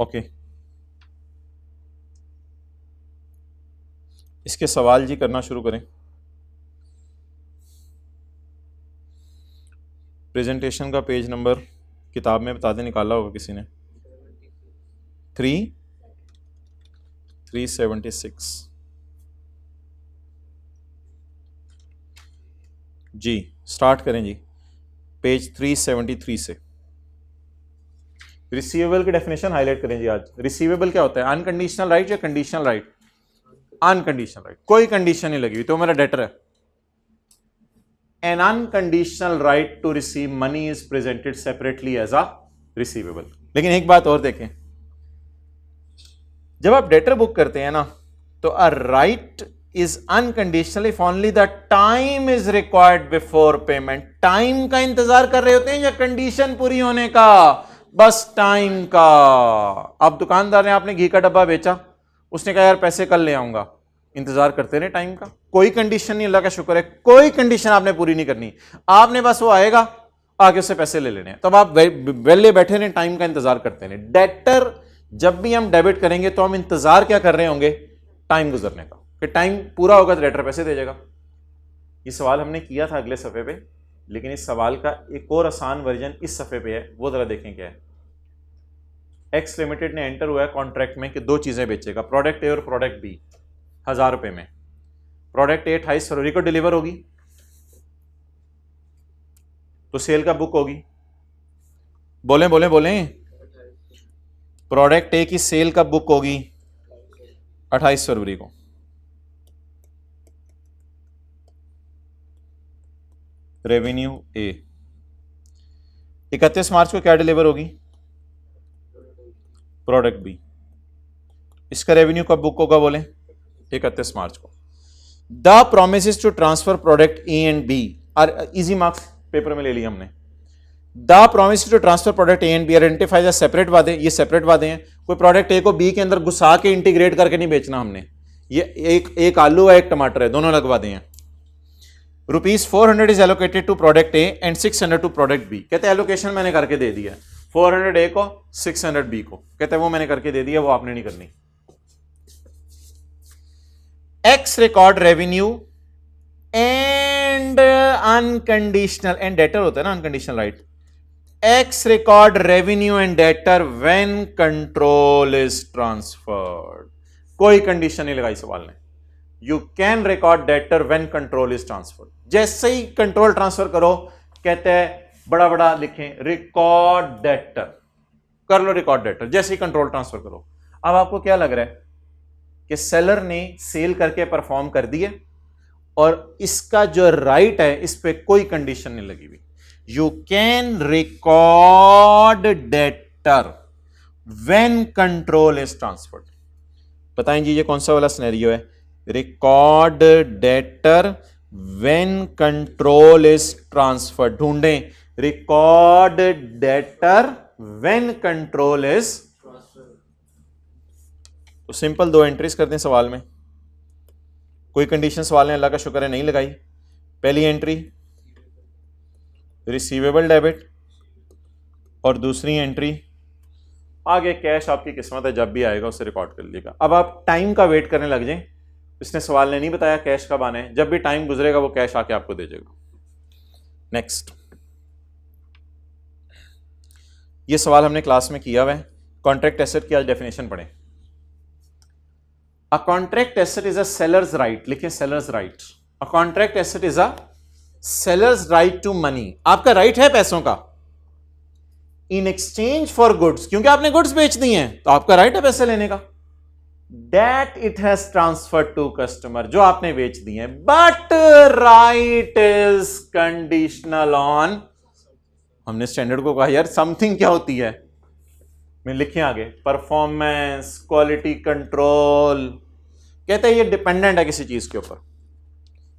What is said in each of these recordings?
Okay, इसके सवाल जी करना शुरू करें। प्रेजेंटेशन का पेज नंबर किताब में बता दें, निकाला होगा किसी ने। 376 जी, स्टार्ट करें जी, पेज 373 से। रिसीवेबल की डेफिनेशन हाईलाइट करें जी आज। रिसीवेबल क्या होता है? अनकंडीशनल राइट या कंडीशनल राइट? अनकंडीशनल राइट, कोई कंडीशन नहीं लगी हुई तो मेरा डेटर है। An unconditional right to receive money is presented separately as a receivable. लेकिन एक बात और देखें, जब आप डेटर बुक करते हैं ना, तो a right is unconditional if only the time is required before payment. Time का इंतजार कर रहे होते हैं या कंडीशन पूरी होने का? बस टाइम का। अब दुकानदार ने आपने घी का डब्बा बेचा, उसने कहा यार पैसे कल ले आऊंगा, इंतजार करते रहे टाइम का। कोई कंडीशन नहीं, अल्लाह का शुक्र है, कोई कंडीशन आपने पूरी नहीं करनी। आपने बस वो आएगा, आगे उससे पैसे ले लेने हैं, तब आप वेले बैठे रहे, टाइम का इंतजार करते रहे। डेटर जब भी हम डेबिट करेंगे तो हम इंतजार क्या कर रहे होंगे? टाइम गुजरने का, कि टाइम पूरा होगा तो डेटर पैसे दे देगा। ये सवाल हमने किया था अगले सफ़े पे, लेकिन इस सवाल का एक और आसान वर्जन इस सफ़े पे है, वो ज़रा देखें क्या है। एक्स लिमिटेड ने एंटर हुआ है कॉन्ट्रैक्ट में कि दो चीज़ें बेचेगा, प्रोडक्ट ए और प्रोडक्ट बी, 1000 रुपये में। प्रोडक्ट ए 28 फरवरी को डिलीवर होगी तो सेल का बुक होगी। बोलें बोलें बोलें, प्रोडक्ट ए की सेल कब बुक होगी? 28 फरवरी को। रेवेन्यू ए 31 मार्च को क्या डिलीवर होगी? Product B. इसका रेवेन्यू कब बुक होगा? बोले 31 मार्च को। The promises to transfer product A and B are, easy marks paper में ले लिया हमने। The promise to transfer product A and B identifies as separate वादे। ये सेपरेट वादे हैं, कोई प्रोडक्ट ए को बी के अंदर घुसा के इंटीग्रेट करके नहीं बेचना हमने। ये एक आलू है, एक टमाटर है, दोनों अलग वादे हैं। ₹400 is allocated to product A and 600 to product B. कहते हैं एलोकेशन मैंने करके दे दिया, 400 ए को, 600 बी को। कहते हैं वो मैंने करके दे दिया, वो आपने नहीं करनी। X record revenue and unconditional, and debtor होता है ना unconditional right. X record revenue and debtor when control is transferred. कोई कंडीशन नहीं लगाई सवाल ने। You can record debtor when control is transferred. जैसे ही कंट्रोल ट्रांसफर करो, कहते हैं बड़ा बड़ा लिखें रिकॉर्ड डेटर, कर लो रिकॉर्ड डेटर जैसे ही कंट्रोल ट्रांसफर करो। अब आपको क्या लग रहा है कि सेलर ने सेल करके परफॉर्म कर दिया और इसका जो राइट है इस पे कोई कंडीशन नहीं लगी हुई। You can record debtor when control is transferred. बताएं जी ये कौन सा वाला सिनेरियो है? Record debtor when control is transferred. ढूंढें record debtor when control is. तो सिंपल दो एंट्रीज करते हैं सवाल में, कोई कंडीशन सवाल ने अल्लाह का शुक्र है नहीं लगाई। पहली एंट्री रिसीवेबल डेबिट और दूसरी एंट्री आगे कैश आपकी किस्मत है, जब भी आएगा उसे रिकॉर्ड कर लीजिएगा। अब आप टाइम का वेट करने लग जाएं, इसने सवाल ने नहीं बताया कैश कब आना है, जब भी टाइम गुजरेगा वो कैश आके आपको दे देगा। नेक्स्ट, ये सवाल हमने क्लास में किया हुआ है। कॉन्ट्रैक्ट एसेट की आज डेफिनेशन पढ़ें। A contract asset is a seller's right, लिखें seller's right. A contract asset is a seller's right to money. आपका राइट है पैसों का इन एक्सचेंज फॉर गुड्स, क्योंकि आपने गुड्स बेच दी हैं तो आपका राइट है पैसे लेने का। That it has transferred to customer, जो आपने बेच दी हैं, but right is conditional on. हमने स्टैंडर्ड को कहा यार समथिंग क्या होती है, मैं लिखे आगे परफॉर्मेंस, क्वालिटी कंट्रोल। कहते हैं ये डिपेंडेंट है किसी चीज के ऊपर,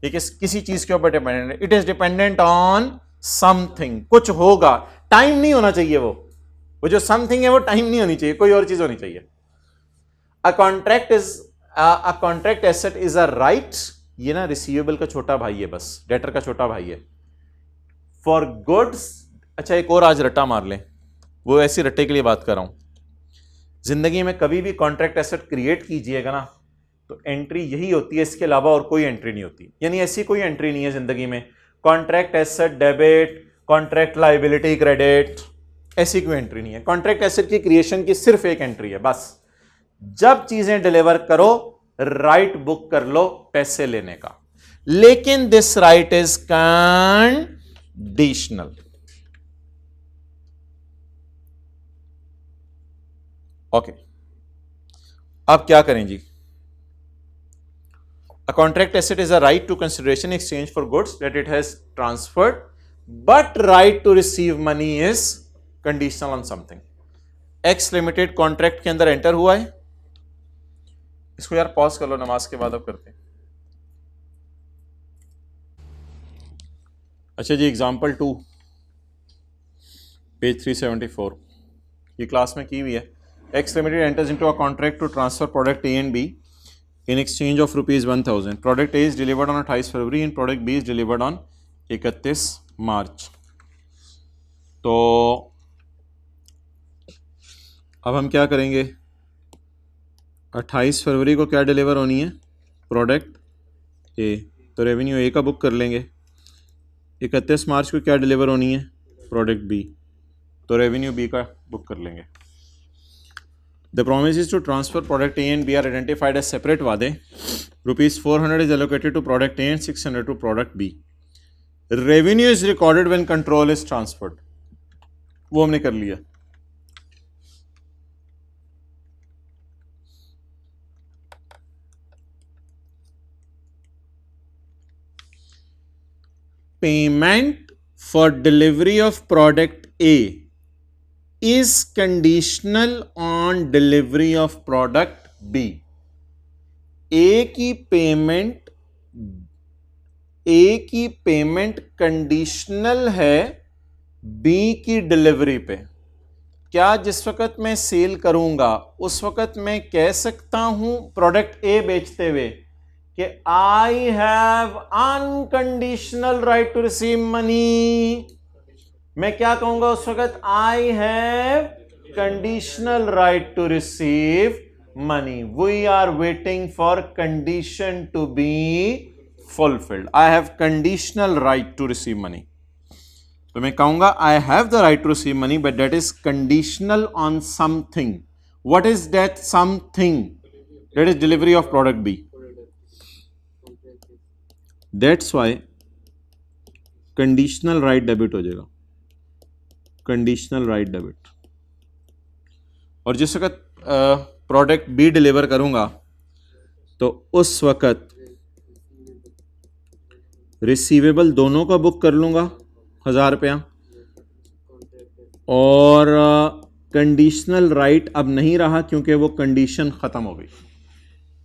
ये किसी चीज के ऊपर डिपेंडेंट है। It is dependent on something, कुछ होगा, टाइम नहीं होना चाहिए। वो जो समथिंग है वो टाइम नहीं होनी चाहिए, कोई और चीज होनी चाहिए। अ contract asset is a right, ये ना रिसीवेबल का छोटा भाई है, बस डेटर का छोटा भाई है। फॉर गुड्स, अच्छा एक और आज रट्टा मार लें, वो ऐसी रट्टे के लिए बात कर रहा हूं। जिंदगी में कभी भी कॉन्ट्रैक्ट एसेट क्रिएट कीजिएगा ना तो एंट्री यही होती है, इसके अलावा और कोई एंट्री नहीं होती। यानी ऐसी कोई एंट्री नहीं है जिंदगी में contract asset debit, contract liability credit, ऐसी कोई एंट्री नहीं है। कॉन्ट्रैक्ट एसेट की क्रिएशन की सिर्फ एक एंट्री है बस, जब चीजें डिलीवर करो राइट बुक कर लो पैसे लेने का, लेकिन this right is conditional. Okay, अब क्या करें जी? A contract asset is a right to consideration exchange for goods that it has transferred, but right to receive money is conditional on something. X Limited contract के अंदर enter हुआ है। इसको यार pause कर लो, नमाज के बाद अब करते हैं। अच्छा जी, एग्जाम्पल 2 पेज 374 ये क्लास में की हुई है। X Limited enters into a contract to transfer product A and B in exchange of rupees 1000. Product A is delivered on 28 February and product B is delivered on 31 मार्च। तो अब हम क्या करेंगे? 28 फरवरी को क्या डिलीवर होनी है? प्रोडक्ट ए, तो रेवेन्यू ए का बुक कर लेंगे। 31 मार्च को क्या डिलीवर होनी है? प्रोडक्ट बी, तो रेवेन्यू बी का बुक कर लेंगे। The promises to transfer product A and B are identified as separate वादे। Rupees 400 is allocated to product A and 600 to product B. Revenue is recorded when control is transferred. वो हमने कर लिया। Payment for delivery of product A is conditional on delivery of product B. A की payment conditional है B की delivery पे। क्या जिस वक्त मैं सेल करूंगा उस वक्त मैं कह सकता हूं प्रोडक्ट ए बेचते हुए कि I have unconditional right to receive money? मैं क्या कहूंगा उस वक्त? I have conditional right to receive money. We are waiting for condition to be fulfilled. I have conditional right to receive money. तो मैं कहूंगा I have the right to receive money but that is conditional on something. What is that something? That is delivery of product B. That's why conditional right debit हो जाएगा, conditional right debit. और जिस वक्त product B deliver करूंगा तो उस वक्त receivable दोनों का बुक कर लूंगा 1000 रुपया, और कंडीशनल राइट अब नहीं रहा क्योंकि वो कंडीशन खत्म हो गई।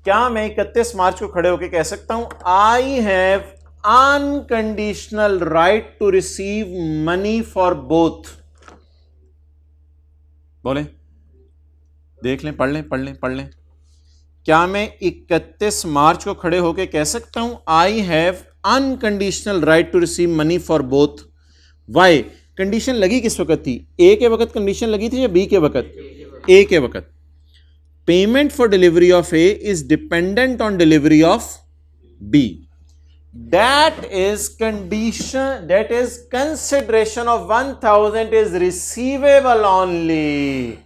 क्या मैं 31 मार्च को खड़े होकर कह सकता हूं I have unconditional right to receive money for both? बोले, देख लें, पढ़ लें। क्या मैं 31 मार्च को खड़े होकर कह सकता हूं I have unconditional right to receive money for both? Why? Condition लगी किस वक्त थी? ए के वक्त कंडीशन लगी थी या बी के वक्त? ए के वक्त। Payment for delivery of A is dependent on delivery of B. That is condition, that is consideration of 1000 is receivable only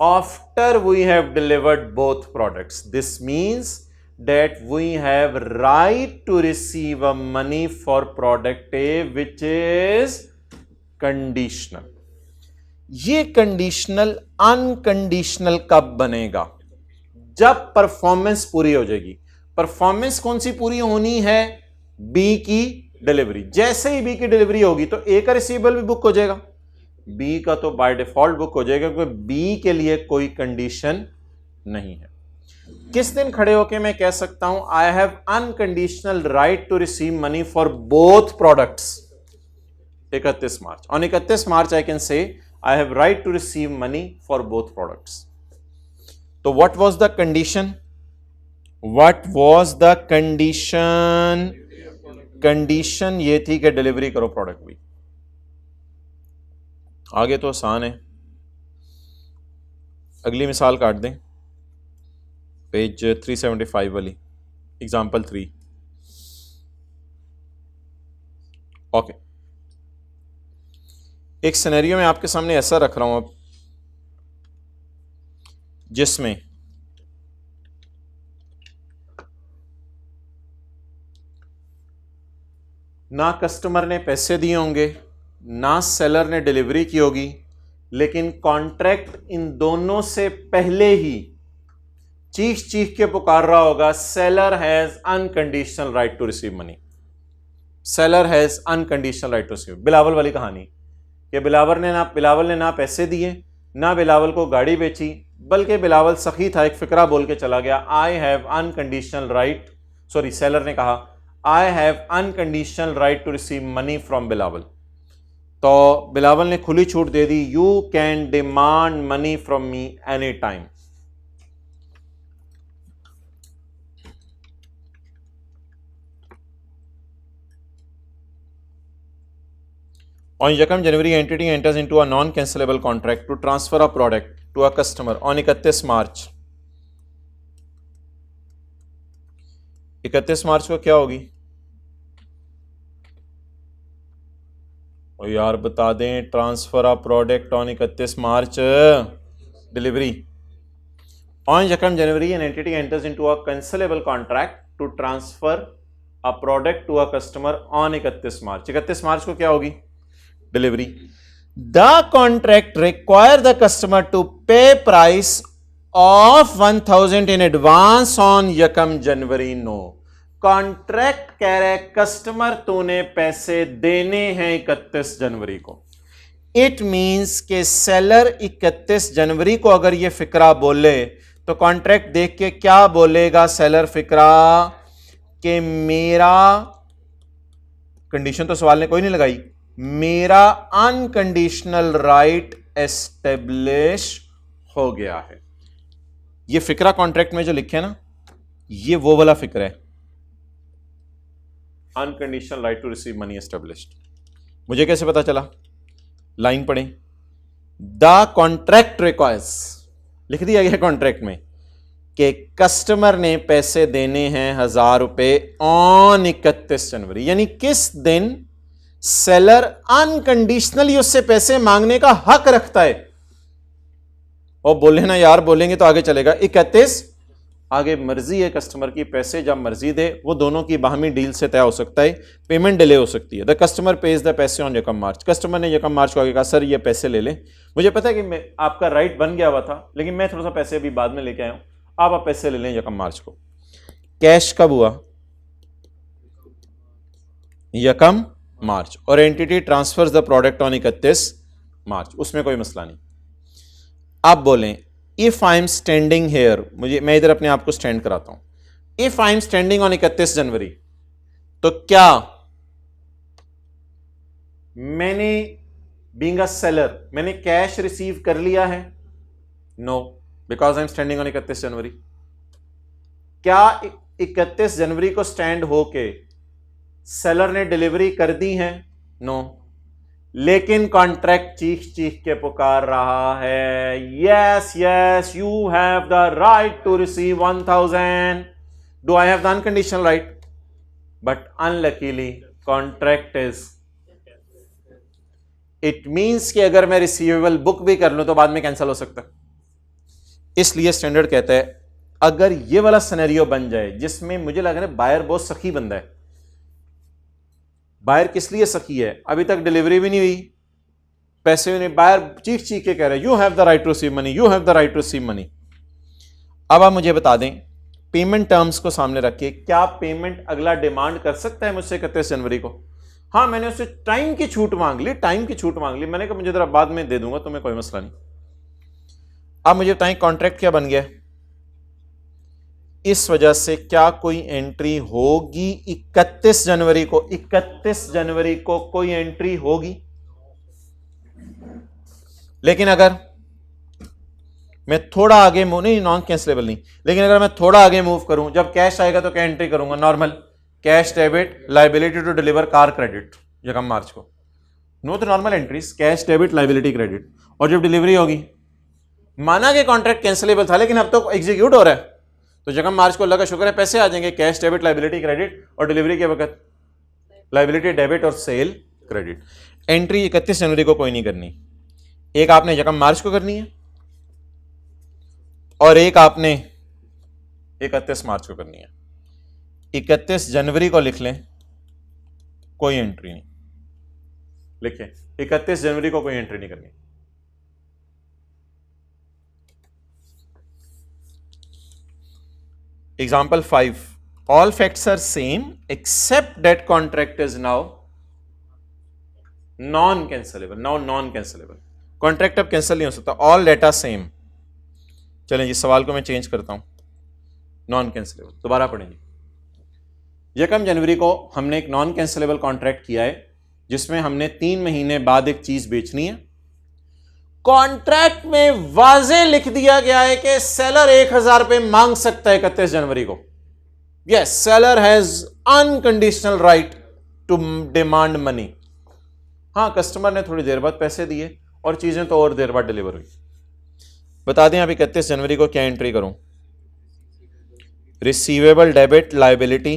after we have delivered both products. This means that we have right to receive a money for product A which is conditional. ये conditional unconditional कब बनेगा? जब performance पूरी हो जाएगी। Performance कौन सी पूरी होनी है? बी की डिलीवरी। जैसे ही बी की डिलीवरी होगी तो ए का रिसीवेबल भी बुक हो जाएगा, बी का तो बाय डिफॉल्ट बुक हो जाएगा क्योंकि बी के लिए कोई कंडीशन नहीं है। किस दिन खड़े होके मैं कह सकता हूं I have unconditional right to receive money for both products? 31 March. On 31 March I can say I have right to receive money for both products. तो what was the condition? Condition ये थी कि डिलीवरी करो product भी। आगे तो आसान है। अगली मिसाल काट दें, पेज 375 वाली, एग्जाम्पल 3। ओके, एक सिनेरियो में आपके सामने ऐसा रख रहा हूं अब, जिसमें ना कस्टमर ने पैसे दिए होंगे, ना सेलर ने डिलीवरी की होगी, लेकिन कॉन्ट्रैक्ट इन दोनों से पहले ही चीख चीख के पुकार रहा होगा, seller has unconditional right to receive money, seller has unconditional right to receive. Bilawal वाली कहानी कि बिलावल ने ना पैसे दिए, ना बिलावल को गाड़ी बेची, बल्कि बिलावल सखी था, एक फिक्रा बोल के चला गया, I have unconditional right, sorry seller ने कहा I have unconditional right to receive money from Bilawal. तो बिलावल ने खुली छूट दे दी, you can demand money from me any time. On Yakam January, entity enters into a non-cancelable contract to transfer a product to a customer on 31 March. 31 मार्च को क्या होगी? और यार बता दें, transfer a product on 31 March, delivery. On Yakam January, an entity enters into a cancelable contract to transfer a product to a customer on 31 March. 31 मार्च को क्या होगी? Delivery. The contract require the customer to pay price of 1000 in advance on यकम जनवरी। No, contract कह रहे customer तूने पैसे देने हैं 31 जनवरी को। इट मींस के सेलर 31 जनवरी को अगर ये फिक्रा बोले तो कॉन्ट्रैक्ट देख के क्या बोलेगा सेलर फिक्रा कि मेरा, कंडीशन तो सवाल ने कोई नहीं लगाई, मेरा अनकंडीशनल राइट एस्टेब्लिश हो गया है। ये फिक्रा कॉन्ट्रैक्ट में जो लिखे ना, ये वो वाला फिक्र है, unconditional right to receive money established. मुझे कैसे पता चला? लाइन पढ़ें, द कॉन्ट्रैक्ट रिक्वायर्स, लिख दिया गया कॉन्ट्रैक्ट में कि कस्टमर ने पैसे देने हैं 1000 रुपए ऑन 31 जनवरी, यानी किस दिन सेलर अनकंडीशनली उससे पैसे मांगने का हक रखता है। और बोले ना यार, बोलेंगे तो आगे चलेगा 31, आगे मर्जी है कस्टमर की, पैसे जब मर्जी दे, वो दोनों की बाहमी डील से तय हो सकता है, पेमेंट डिले हो सकती है। द कस्टमर पेज द पैसे ऑन यकम मार्च, कस्टमर ने यकम मार्च को आगे कहा सर ये पैसे ले लें, मुझे पता है कि मैं आपका राइट बन गया हुआ था, लेकिन मैं थोड़ा सा पैसे अभी बाद में लेके आया हूं, आप पैसे ले लें यकम मार्च को। कैश कब हुआ? यकम मार्च। और entity transfers the product on 31 March, उसमें कोई मसला नहीं। आप बोलें if I am standing here, मैं इधर अपने आप को स्टैंड कराता हूं, if I am standing on 31 January, तो क्या मैंने बीइंग अ सेलर मैंने कैश रिसीव कर लिया है? No, because I am standing on 31 January. क्या 31 जनवरी को स्टैंड होके सेलर ने डिलीवरी कर दी है? नो, लेकिन कॉन्ट्रैक्ट चीख चीख के पुकार रहा है, yes yes you have the right to receive 1000, do I have the unconditional right? But unluckily contract is, it means कि अगर मैं रिसीवेबल बुक भी कर लूं तो बाद में कैंसिल हो सकता है। इसलिए स्टैंडर्ड कहता है अगर ये वाला सिनेरियो बन जाए जिसमें मुझे लग रहा है बायर बहुत सखी बंदा है, बायर किस लिए सखी है, अभी तक डिलीवरी भी नहीं हुई, पैसे भी नहीं, बायर चीख चीख के कह रहे you have the right to receive money, you have the right to receive money. अब आप मुझे बता दें, पेमेंट टर्म्स को सामने रखिए, क्या पेमेंट अगला डिमांड कर सकता है मुझसे 31 जनवरी को? हाँ, मैंने उससे टाइम की छूट मांग ली, टाइम की छूट मांग ली, मैंने कहा मुझे जरा बाद में दे दूंगा तुम्हें, कोई मसला नहीं। अब मुझे बताएं कॉन्ट्रैक्ट क्या बन गया? इस वजह से क्या कोई एंट्री होगी 31 जनवरी को? 31 जनवरी को कोई एंट्री होगी? लेकिन अगर मैं थोड़ा आगे मूव, नहीं नॉन कैंसिलेबल नहीं, लेकिन अगर मैं थोड़ा आगे मूव करूं, जब कैश आएगा तो क्या एंट्री करूंगा? Normal cash debit liability to deliver car credit, यकम मार्च को। नो तो normal entries, cash debit liability credit. और जब डिलीवरी होगी माना कि कॉन्ट्रैक्ट कैंसिलेबल था लेकिन अब तो एग्जीक्यूट हो रहा है, तो जगह मार्च को अल्लाह का शुक्र है पैसे आ जाएंगे, कैश डेबिट लाइबिलिटी क्रेडिट, और डिलीवरी के वक्त लाइबिलिटी डेबिट और सेल क्रेडिट। एंट्री 31 जनवरी को कोई नहीं करनी, एक आपने यकम मार्च को करनी है और एक आपने 31 मार्च को करनी है। 31 जनवरी को लिख लें, कोई एंट्री नहीं, लिखें 31 जनवरी को कोई एंट्री नहीं करनी। Example 5, all facts are same except that contract is now non cancellable. Now non cancellable, contract अब कैंसिल नहीं हो सकता। All data same. चलें इस सवाल को मैं चेंज करता हूं, नॉन कैंसिलेबल। दोबारा पढ़ेंगे। 1 जनवरी को हमने एक नॉन कैंसिलेबल कॉन्ट्रैक्ट किया है जिसमें हमने 3 महीने बाद एक चीज बेचनी है। कॉन्ट्रैक्ट में वाजे लिख दिया गया है कि सेलर 1000 रुपए मांग सकता है 31 जनवरी को। Yes, seller has unconditional right to demand money. हाँ, कस्टमर ने थोड़ी देर बाद पैसे दिए और चीजें तो और देर बाद डिलीवर हुई। बता दें आप 31 जनवरी को क्या एंट्री करूं? रिसीवेबल डेबिट लायबिलिटी,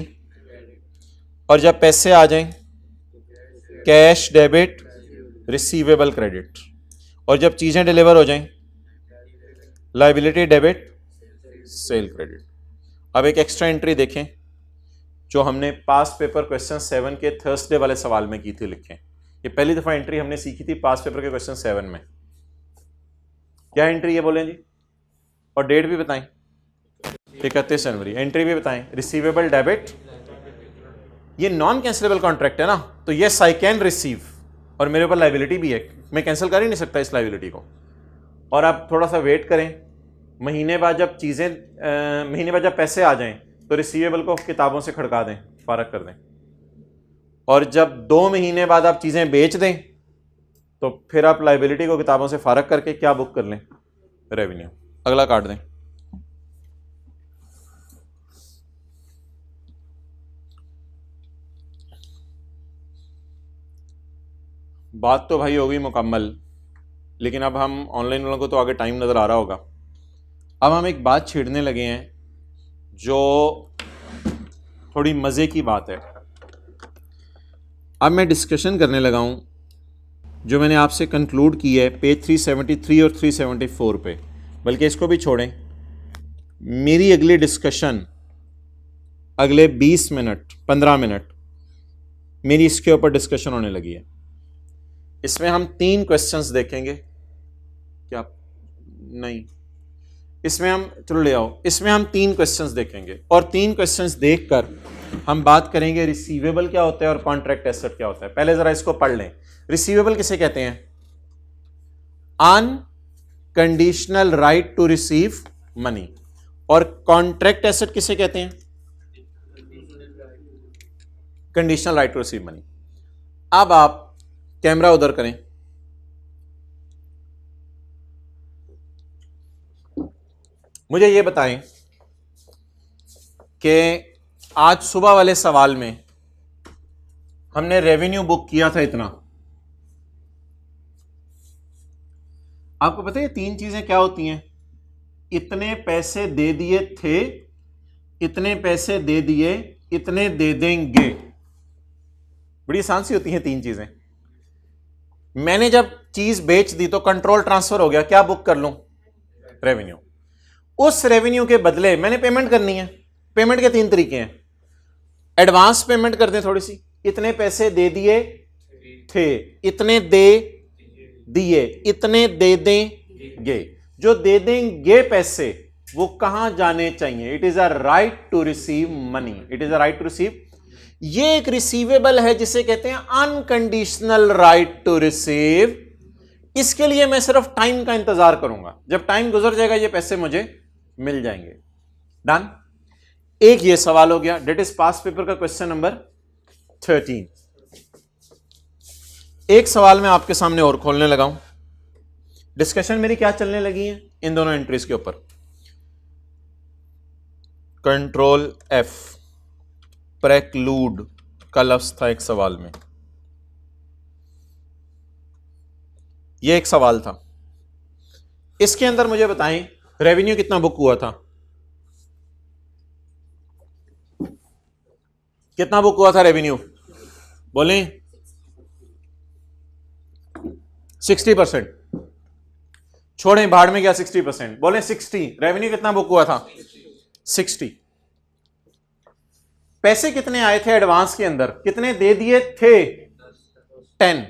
और जब पैसे आ जाएं कैश डेबिट रिसीवेबल क्रेडिट, और जब चीजें डिलीवर हो जाएं लायबिलिटी डेबिट सेल क्रेडिट। अब एक एक्स्ट्रा एंट्री देखें जो हमने पास्ट पेपर क्वेश्चन 7 के थर्सडे वाले सवाल में की थी। लिखें, ये पहली दफा एंट्री हमने सीखी थी पास्ट पेपर के क्वेश्चन 7 में। क्या एंट्री है बोलें जी, और डेट भी बताएं। 31 जनवरी। एंट्री भी बताएं। रिसीवेबल डेबिट, ये नॉन कैंसिलेबल कॉन्ट्रैक्ट है ना, तो यस आई कैन रिसीव, और मेरे ऊपर लाइबिलिटी भी है, मैं कैंसिल कर ही नहीं सकता इस लाइबिलिटी को। और आप थोड़ा सा वेट करें, महीने बाद जब जब पैसे आ जाएं तो रिसीवेबल को किताबों से खड़का दें, फारग कर दें, और जब 2 महीने बाद आप चीजें बेच दें तो फिर आप लाइबिलिटी को किताबों से फारग करके क्या बुक कर लें? रेवेन्यू। अगला काट दें। बात तो भाई होगी मुकम्मल, लेकिन अब हम ऑनलाइन वालों को तो आगे टाइम नज़र आ रहा होगा। अब हम एक बात छेड़ने लगे हैं जो थोड़ी मज़े की बात है। अब मैं डिस्कशन करने लगा हूं जो मैंने आपसे कंक्लूड की है पेज 373 और 374 पे। बल्कि इसको भी छोड़ें, मेरी अगली डिस्कशन अगले 20 मिनट 15 मिनट मेरी इसके ऊपर डिस्कशन होने लगी है। इसमें हम 3 क्वेश्चंस देखेंगे। क्या नहीं, इसमें हम चलो ले आओ, इसमें हम 3 क्वेश्चंस देखेंगे और 3 क्वेश्चंस देखकर हम बात करेंगे रिसीवेबल क्या होता है और कॉन्ट्रैक्ट एसेट क्या होता है। पहले जरा इसको पढ़ लें। रिसीवेबल किसे कहते हैं? Unconditional right to receive money. और कॉन्ट्रैक्ट एसेट किसे कहते हैं? Conditional right to receive money. अब आप कैमरा उधर करें। मुझे यह बताएं कि आज सुबह वाले सवाल में हमने रेवेन्यू बुक किया था इतना। आपको पता है 3 चीजें क्या होती हैं? इतने पैसे दे दिए थे, इतने पैसे दे दिए, इतने दे देंगे। बड़ी आसान सी होती हैं 3 चीजें। मैंने जब चीज बेच दी तो कंट्रोल ट्रांसफर हो गया, क्या बुक कर लूं? रेवेन्यू। उस रेवेन्यू के बदले मैंने पेमेंट करनी है। पेमेंट के 3 तरीके हैं। एडवांस पेमेंट कर दें थोड़ी सी, इतने पैसे दे दिए थे, इतने दे दिए, इतने दे देंगे। जो दे देंगे पैसे वो कहां जाने चाहिए? It is a right to receive money. It is a right to receive. ये एक रिसीवेबल है जिसे कहते हैं अनकंडीशनल राइट टू रिसीव। इसके लिए मैं सिर्फ टाइम का इंतजार करूंगा, जब टाइम गुजर जाएगा ये पैसे मुझे मिल जाएंगे। डन। एक ये सवाल हो गया, डेट इज पास्ट पेपर का क्वेश्चन नंबर 13। एक सवाल मैं आपके सामने और खोलने लगा हूं। डिस्कशन मेरी क्या चलने लगी है इन दोनों एंट्रीज के ऊपर। कंट्रोल एफ, प्रेक्लूड का लफ्ज था एक सवाल में। यह एक सवाल था, इसके अंदर मुझे बताएं रेवेन्यू कितना बुक हुआ था, कितना बुक हुआ था रेवेन्यू, बोलें 60%, छोड़ें भाड़ में गया 60%, बोलें 60, रेवेन्यू कितना बुक हुआ था 60। पैसे कितने आए थे एडवांस के अंदर, कितने दे दिए थे 10।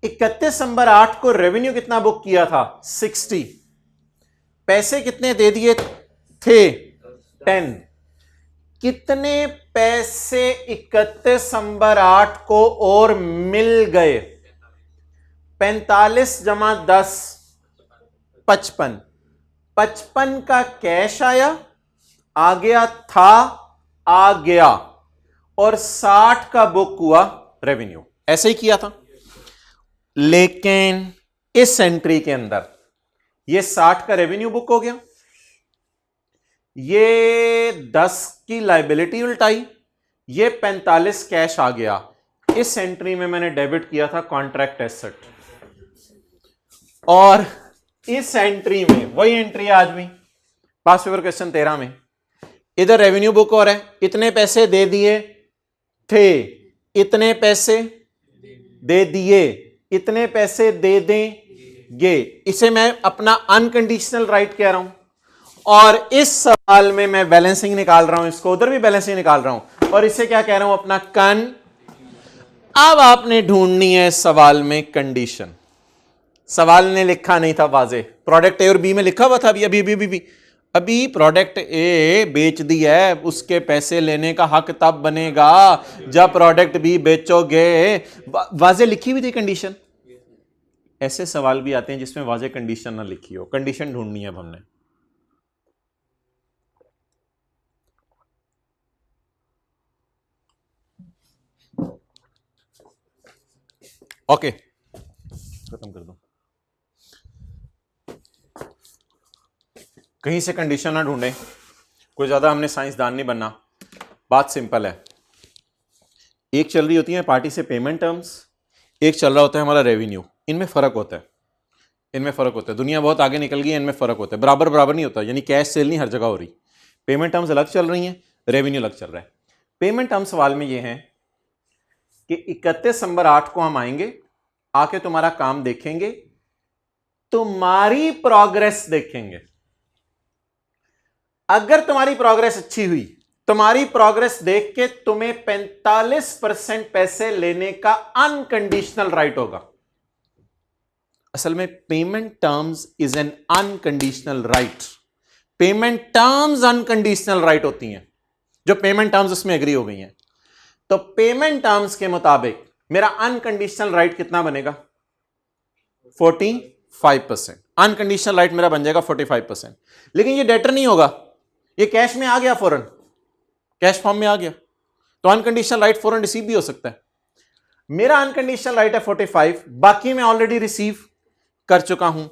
31 दिसंबर 8 को रेवेन्यू कितना बुक किया था 60, पैसे कितने दे दिए थे 10। कितने पैसे 31 दिसंबर 8 को और मिल गए, 45 जमा 10 55, 55 का कैश आया, आ गया था, आ गया, और 60 का बुक हुआ रेवेन्यू, ऐसे ही किया था। लेकिन इस एंट्री के अंदर ये 60 का रेवेन्यू बुक हो गया, ये 10 की लायबिलिटी उल्टाई, ये 45 कैश आ गया। इस एंट्री में मैंने डेबिट किया था कॉन्ट्रैक्ट एसेट, और इस एंट्री में वही एंट्री आज भी पास्ट पेपर क्वेश्चन 13 में, इधर रेवेन्यू बुक हो रहा है, इतने पैसे दे दिए थे, इतने पैसे दे दिए, इतने पैसे दे देंगे, इसे मैं अपना अनकंडीशनल राइट कह रहा हूं, और इस सवाल में मैं बैलेंसिंग निकाल रहा हूं, इसको उधर भी बैलेंसिंग निकाल रहा हूं, और इसे क्या कह रहा हूं अपना कन। अब आपने ढूंढनी है सवाल में कंडीशन, सवाल ने लिखा नहीं था वाजे, प्रोडक्ट ए और बी में लिखा हुआ था अभी अभी अभी अभी अभी प्रोडक्ट ए बेच दिया है, उसके पैसे लेने का हक तब बनेगा जब प्रोडक्ट बी बेचोगे, वाजे लिखी हुई थी कंडीशन। ऐसे सवाल भी आते हैं जिसमें वाजे कंडीशन ना लिखी हो, कंडीशन ढूंढनी है अब हमने। ओके खत्म कर दो, कहीं से कंडीशन ना ढूंढें, कोई ज्यादा हमने साइंसदान नहीं बनना, बात सिंपल है। एक चल रही होती है पार्टी से पेमेंट टर्म्स, एक चल रहा होता है हमारा रेवेन्यू, इनमें फर्क होता है, इनमें फर्क होता है, दुनिया बहुत आगे निकल गई है, इनमें फर्क होता है, बराबर बराबर नहीं होता, यानी कैश सेल नहीं हर जगह हो रही, पेमेंट टर्म्स अलग चल रही हैं, रेवेन्यू अलग चल रहा है। पेमेंट टर्म सवाल में ये है कि 31 दिसंबर 8 को हम आएंगे, आके तुम्हारा काम देखेंगे, तुम्हारी प्रोग्रेस देखेंगे, अगर तुम्हारी प्रोग्रेस अच्छी हुई, तुम्हारी प्रोग्रेस देख के तुम्हें 45% पैसे लेने का अनकंडीशनल राइट होगा। असल में payment terms is an unconditional right, payment terms unconditional right होती हैं, जो पेमेंट टर्म्स उसमें एग्री हो गई हैं। तो पेमेंट टर्म्स के मुताबिक मेरा अनकंडीशनल राइट कितना बनेगा 45%, अनकंडीशनल राइट मेरा बन जाएगा 45%। लेकिन ये डेटर नहीं होगा, ये कैश में आ गया, फौरन कैश फॉर्म में आ गया, तो अनकंडीशनल राइट फौरन रिसीव भी हो सकता है। मेरा अनकंडीशनल राइट है 45, बाकी मैं ऑलरेडी रिसीव कर चुका हूं।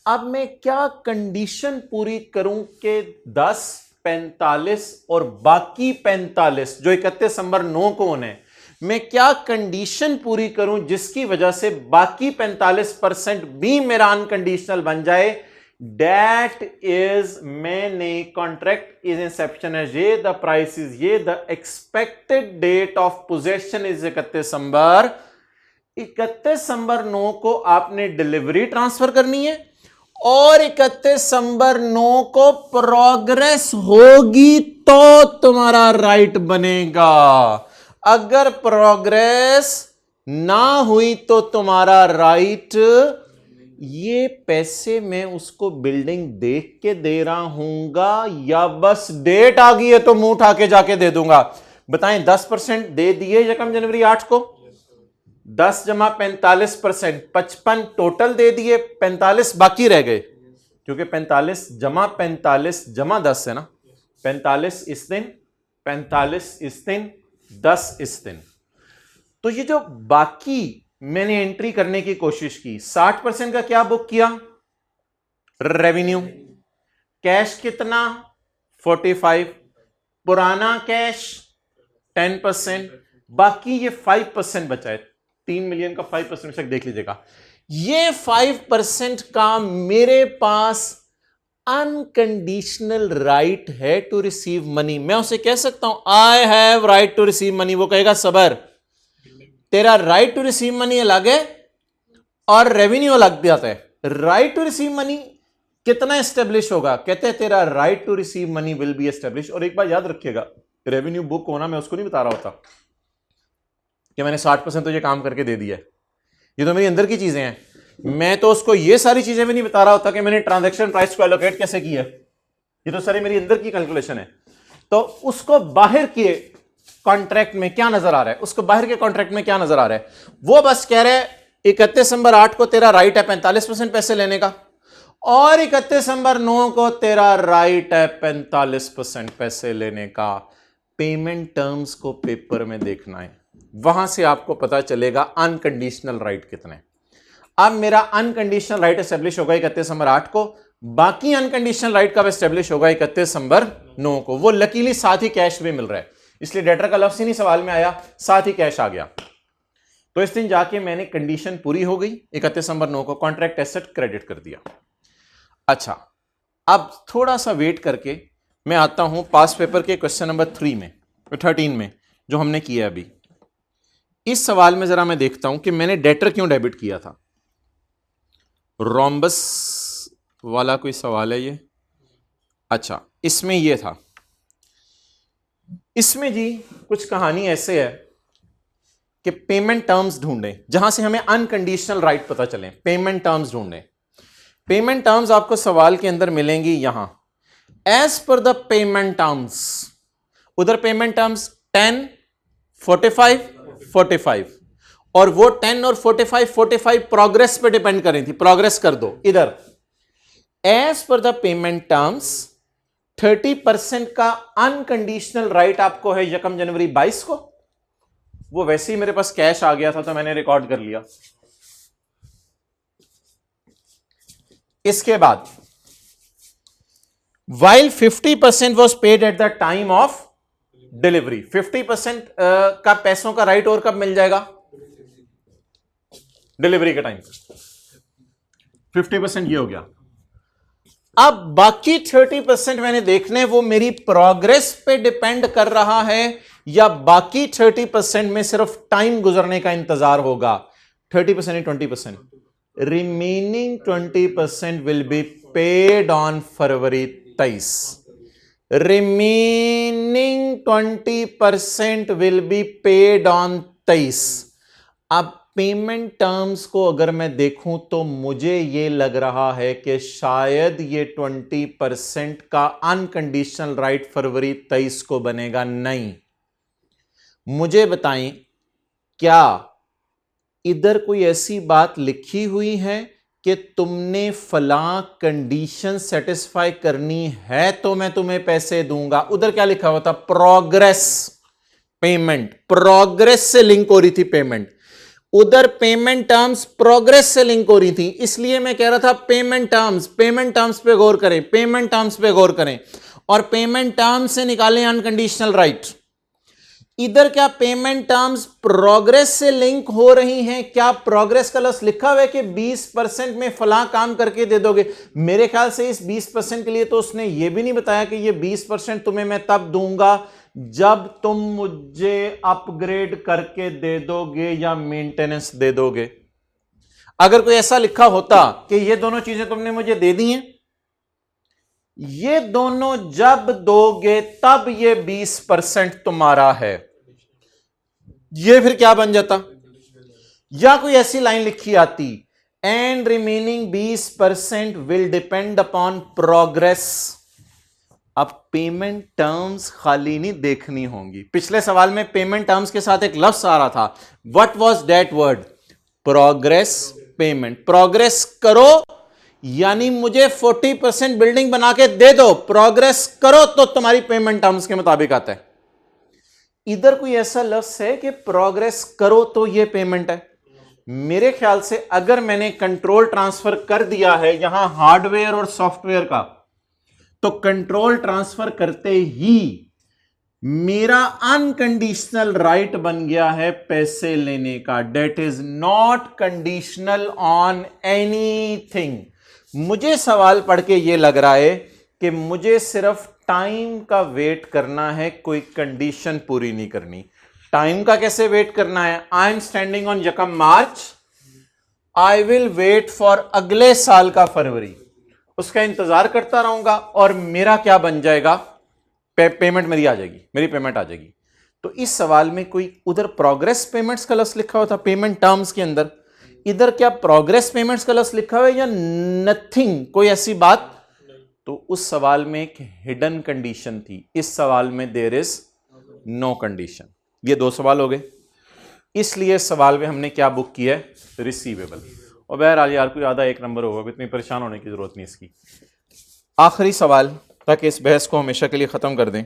अब मैं क्या कंडीशन पूरी करूं कि 10, 45 और बाकी 45 जो 31 दिसंबर 9 को होने, मैं क्या कंडीशन पूरी करूं जिसकी वजह से बाकी 45% भी मेरा अनकंडीशनल बन जाए। That is, मैंने कॉन्ट्रैक्ट इज इंसेप्शन है ये, द प्राइस इज ये, the expected date of possession is 31 December. 31 दिसंबर 9 को आपने डिलीवरी ट्रांसफर करनी है, और 31 दिसंबर 9 को प्रोग्रेस होगी तो तुम्हारा राइट बनेगा, अगर प्रोग्रेस ना हुई तो तुम्हारा राइट। ये पैसे मैं उसको बिल्डिंग देख के दे रहा हूंगा या बस डेट आ गई है तो मुंह उठा के जाके दे दूंगा? बताएं, 10% दे दिए यकम जनवरी 8 को, 10 जमा 45%, 55 टोटल दे दिए, 45 बाकी रह गए, क्योंकि 45 जमा 45 जमा 10 है ना, 45 इस दिन, 45 इस दिन, 10 इस दिन। तो ये जो बाकी मैंने एंट्री करने की कोशिश की, 60% का क्या बुक किया रेवेन्यू, कैश कितना 45, पुराना कैश 10%, बाकी ये 5% बचा है, 3 मिलियन का 5% देख लीजिएगा। ये 5% का मेरे पास अनकंडीशनल राइट है टू रिसीव मनी। मैं उसे कह सकता हूं I have right to receive money. वो कहेगा सबर, तेरा राइट टू रिसीव मनी अलग है और रेवेन्यू अलग जाता है। राइट टू रिसीव मनी कितना एस्टेब्लिश होगा? कहते हैं तेरा right to receive money will be establish. और एक बात याद रखिएगा, रेवेन्यू बुक होना मैं उसको नहीं बता रहा होता कि मैंने 60% तुझे काम करके दे दिया है। ये तो मेरी अंदर की चीजें हैं। मैं तो उसको ये सारी चीजें भी नहीं बता रहा होता कि मैंने ट्रांजैक्शन प्राइस को एलोकेट कैसे किया। ये तो सारी मेरी अंदर की कैलकुलेशन है। तो उसको बाहर के कॉन्ट्रैक्ट में क्या नजर आ रहा है, उसको बाहर के कॉन्ट्रैक्ट में क्या नजर आ रहा है? वो बस कह रहे हैं 31 दिसंबर 8 को तेरा राइट है 45% पैसे लेने का, और 31 दिसंबर 9 को तेरा राइट है 45% पैसे लेने का। पेमेंट टर्म्स को पेपर में देखना है, वहां से आपको पता चलेगा अनकंडीशनल राइट कितने। अब मेरा अनकंडीशनल राइट एस्टेब्लिश होगा 31 दिसंबर 8 को, बाकी अनकंडीशनल राइट कब एस्टेब्लिश होगा? 31 दिसंबर 9 को। वो लकीली साथ ही कैश भी मिल रहा है, इसलिए डेटर का लफ्ज ही नहीं सवाल में आया, साथ ही कैश आ गया। तो इस दिन जाके मैंने कंडीशन पूरी हो गई, 31 दिसंबर 9 को कॉन्ट्रैक्ट एसेट क्रेडिट कर दिया। अच्छा, अब थोड़ा सा वेट करके मैं आता हूं पास पेपर के क्वेश्चन नंबर 13 में जो हमने किया अभी। इस सवाल में जरा मैं देखता हूं कि मैंने डेटर क्यों डेबिट किया था। रोम्बस वाला कोई सवाल है ये। अच्छा, इसमें ये था, इसमें जी कुछ कहानी ऐसे है कि पेमेंट टर्म्स ढूंढें जहां से हमें अनकंडीशनल राइट पता चले। पेमेंट टर्म्स ढूंढें। पेमेंट टर्म्स आपको सवाल के अंदर मिलेंगी यहां, as per the payment terms. उधर पेमेंट टर्म्स 10, 45, 45, और वो 10 और 45 प्रोग्रेस पे डिपेंड कर रही थी। प्रोग्रेस कर दो इधर। As per the payment terms 30% का अनकंडीशनल राइट आपको है 1 जनवरी 22 को। वो वैसे ही मेरे पास कैश आ गया था तो मैंने रिकॉर्ड कर लिया। इसके बाद while 50% was paid at the time of delivery, 50% का पैसों का राइट और कब मिल जाएगा? डिलीवरी के टाइम। 50% ये हो गया। अब बाकी 30% मैंने देखने वो मेरी प्रोग्रेस पे डिपेंड कर रहा है या बाकी 30% में सिर्फ टाइम गुजरने का इंतजार होगा। 30% 20%, remaining 20% will be paid on February 23। Remaining 20% will be paid on 23। अब पेमेंट टर्म्स को अगर मैं देखूं तो मुझे यह लग रहा है कि शायद ये 20% का अनकंडीशनल राइट फरवरी 23 को बनेगा। नहीं, मुझे बताएं क्या इधर कोई ऐसी बात लिखी हुई है कि तुमने फलां कंडीशन सेटिस्फाई करनी है तो मैं तुम्हें पैसे दूंगा? उधर क्या लिखा हुआ था? Progress payment. प्रोग्रेस से लिंक हो रही थी पेमेंट। उधर पेमेंट टर्म्स प्रोग्रेस से लिंक हो रही थी, इसलिए मैं कह रहा था पेमेंट टर्म्स पे गौर करें, पेमेंट टर्म्स पे गौर करें और पेमेंट टर्म्स से निकालें अनकंडीशनल राइट। इधर क्या पेमेंट टर्म्स प्रोग्रेस से लिंक हो रही हैं? क्या प्रोग्रेस का लफ्ज लिखा हुआ है कि 20% में फलां काम करके दे दोगे? मेरे ख्याल से इस 20% के लिए तो उसने ये भी नहीं बताया कि ये 20% तुम्हें मैं तब दूंगा जब तुम मुझे अपग्रेड करके दे दोगे या मेंटेनेंस दे दोगे। अगर कोई ऐसा लिखा होता कि ये दोनों चीजें तुमने मुझे दे दी हैं, ये दोनों जब दोगे तब ये 20% तुम्हारा है, ये फिर क्या बन जाता? या कोई ऐसी लाइन लिखी आती, and remaining 20% will depend upon progress. अब पेमेंट टर्म्स खाली नहीं देखनी होंगी। पिछले सवाल में पेमेंट टर्म्स के साथ एक लफ्ज आ रहा था, what was that word? Progress payment. Progress करो यानी मुझे 40% बिल्डिंग बना के दे दो, प्रोग्रेस करो तो तुम्हारी पेमेंट टर्म्स के मुताबिक आता है। इधर कोई ऐसा लफ्ज है कि प्रोग्रेस करो तो ये पेमेंट है? मेरे ख्याल से अगर मैंने कंट्रोल ट्रांसफर कर दिया है यहां हार्डवेयर और सॉफ्टवेयर का, तो कंट्रोल ट्रांसफर करते ही मेरा अनकंडीशनल राइट बन गया है पैसे लेने का। Debt is not conditional on anything. मुझे सवाल पढ़ के यह लग रहा है कि मुझे सिर्फ टाइम का वेट करना है, कोई कंडीशन पूरी नहीं करनी। टाइम का कैसे वेट करना है? आई एम स्टैंडिंग ऑन यकम मार्च, आई विल वेट फॉर अगले साल का फरवरी, उसका इंतजार करता रहूंगा और मेरा क्या बन जाएगा? पेमेंट मेरी आ जाएगी, मेरी पेमेंट आ जाएगी। तो इस सवाल में कोई उधर प्रोग्रेस पेमेंट्स का लफ्ज लिखा हुआ था पेमेंट टर्म्स के अंदर, इधर क्या प्रोग्रेस पेमेंट्स का लफ्ज लिखा हुआ है या नथिंग, कोई ऐसी बात? तो उस सवाल में एक हिडन कंडीशन थी, इस सवाल में देयर इज नो कंडीशन। ये दो सवाल हो गए, इसलिए सवाल में हमने क्या बुक किया है? रिसीवेबल। और बहरहाल यार कोई आधा एक नंबर होगा, इतनी परेशान होने की जरूरत नहीं इसकी। आखिरी सवाल, ताकि इस बहस को हमेशा के लिए ख़त्म कर दें,